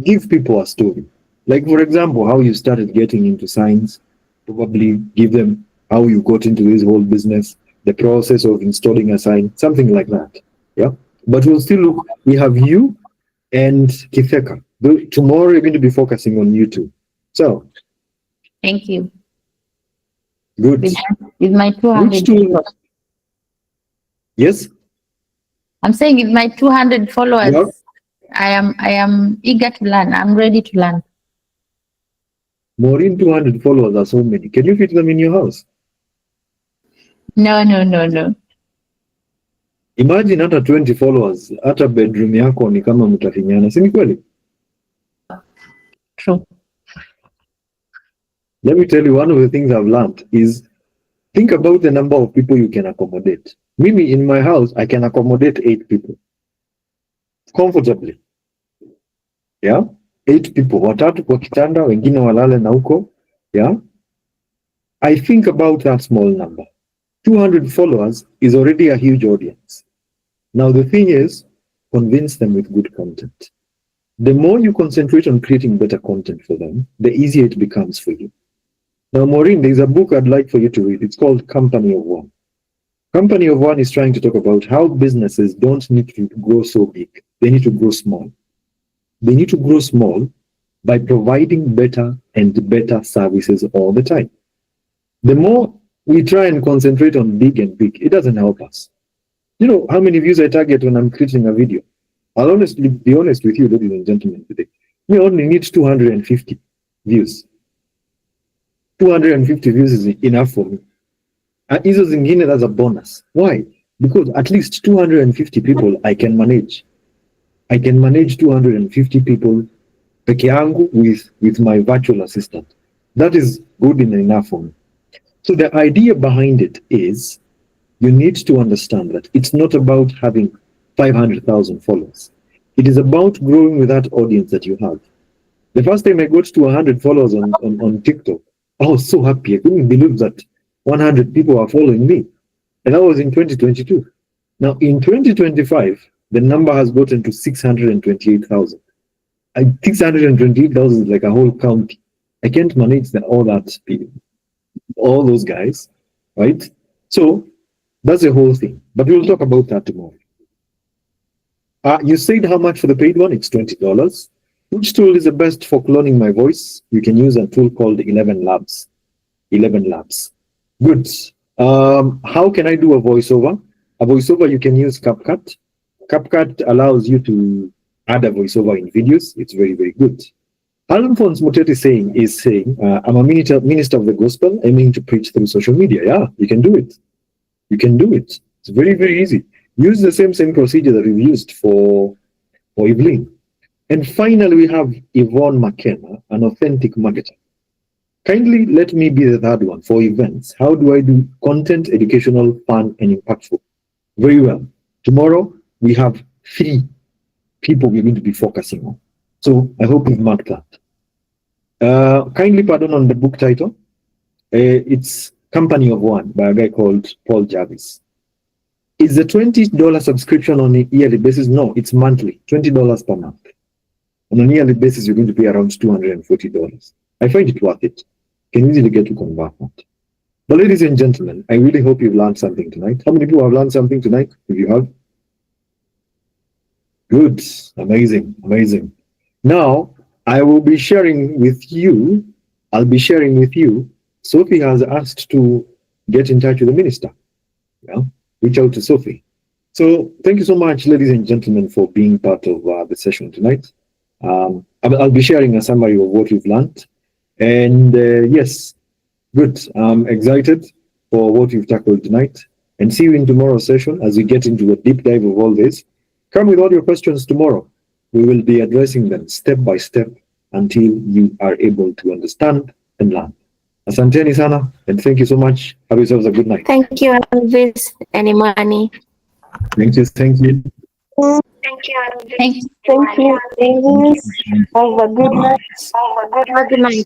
give people a story. Like, for example, how you started getting into science, probably give them how you got into this whole business, the process of installing a sign, something like that. Yeah. But we'll still look, we have you and Kitheka. Tomorrow we're going to be focusing on you two. So. Thank you. Good. With my 200 followers. Yes? I'm saying with my 200 followers, yeah. I am eager to learn. I'm ready to learn. Maureen, 200 followers are so many. Can you fit them in your house? No. Imagine hata 20 followers, hata bedroom yako ni kama mtafinyana. Si ni kweli? True. Let me tell you, one of the things I've learned is think about the number of people you can accommodate. Mimi, in my house, I can accommodate 8 people. Comfortably. Yeah? 8 people. Watatu kwa kitanda, wengine walale na huko. Yeah? I think about that small number. 200 followers is already a huge audience. Now, the thing is, convince them with good content. The more you concentrate on creating better content for them, the easier it becomes for you. Now, Maureen, there's a book I'd like for you to read. It's called Company of One. Company of One is trying to talk about how businesses don't need to grow so big. They need to grow small. They need to grow small by providing better and better services all the time. The more we try and concentrate on big and big, it doesn't help us. You know how many views I target when I'm creating a video? I'll honestly be honest with you, ladies and gentlemen, today. We only need 250 views. 250 views is enough for me. Hizo zingine, that's a bonus. Why? Because at least 250 people I can manage. I can manage 250 people peke yangu with my virtual assistant. That is good enough for me. So the idea behind it is you need to understand that it's not about having 500,000 followers. It is about growing with that audience that you have. The first time I got to 100 followers on TikTok, I was so happy. I couldn't believe that 100 people are following me. And that was in 2022. Now, in 2025, the number has gotten to 628,000. 628,000 is like a whole county. I can't manage all those guys, right? So that's the whole thing. But we'll talk about that tomorrow. You said how much for the paid one? It's $20. Which tool is the best for cloning my voice? You can use a tool called 11 Labs. 11 Labs. Good. How can I do a voiceover? A voiceover, you can use CapCut. CapCut allows you to add a voiceover in videos. It's very, very good. Alphonse Mutete is saying, I'm a minister of the gospel aiming to preach through social media. Yeah, you can do it. You can do it. It's very, very easy. Use the same procedure that we've used for Evelyn. And finally, we have Yvonne McKenna, an authentic marketer. Kindly let me be the third one for events. How do I do content, educational, fun, and impactful? Very well. Tomorrow, we have 3 people we're going to be focusing on. So I hope you've marked that. Kindly pardon on the book title. It's Company of One by a guy called Paul Jarvis. Is the $20 subscription on a yearly basis? No, it's monthly, $20 per month. On a yearly basis, you're going to pay around $240. I find it worth it. Can easily get to convert that. But ladies and gentlemen, I really hope you've learned something tonight. How many people have learned something tonight? If you have? Good. Amazing. Amazing. Now, I will be sharing with you. I'll be sharing with you. Sophie has asked to get in touch with the minister. Yeah, reach out to Sophie. So thank you so much, ladies and gentlemen, for being part of the session tonight. I'll be sharing a summary of what we've learned. And yes, good. I'm excited for what you've tackled tonight. And see you in tomorrow's session as we get into a deep dive of all this. Come with all your questions tomorrow. We will be addressing them step by step until you are able to understand and learn. Asanteni sana, and thank you so much. Have yourselves a good night. Thank you, Elvis and Imani. Thank you. Thank you. Thank you, Elvis. Thank you, Elvis. Have a good night. Have a good night.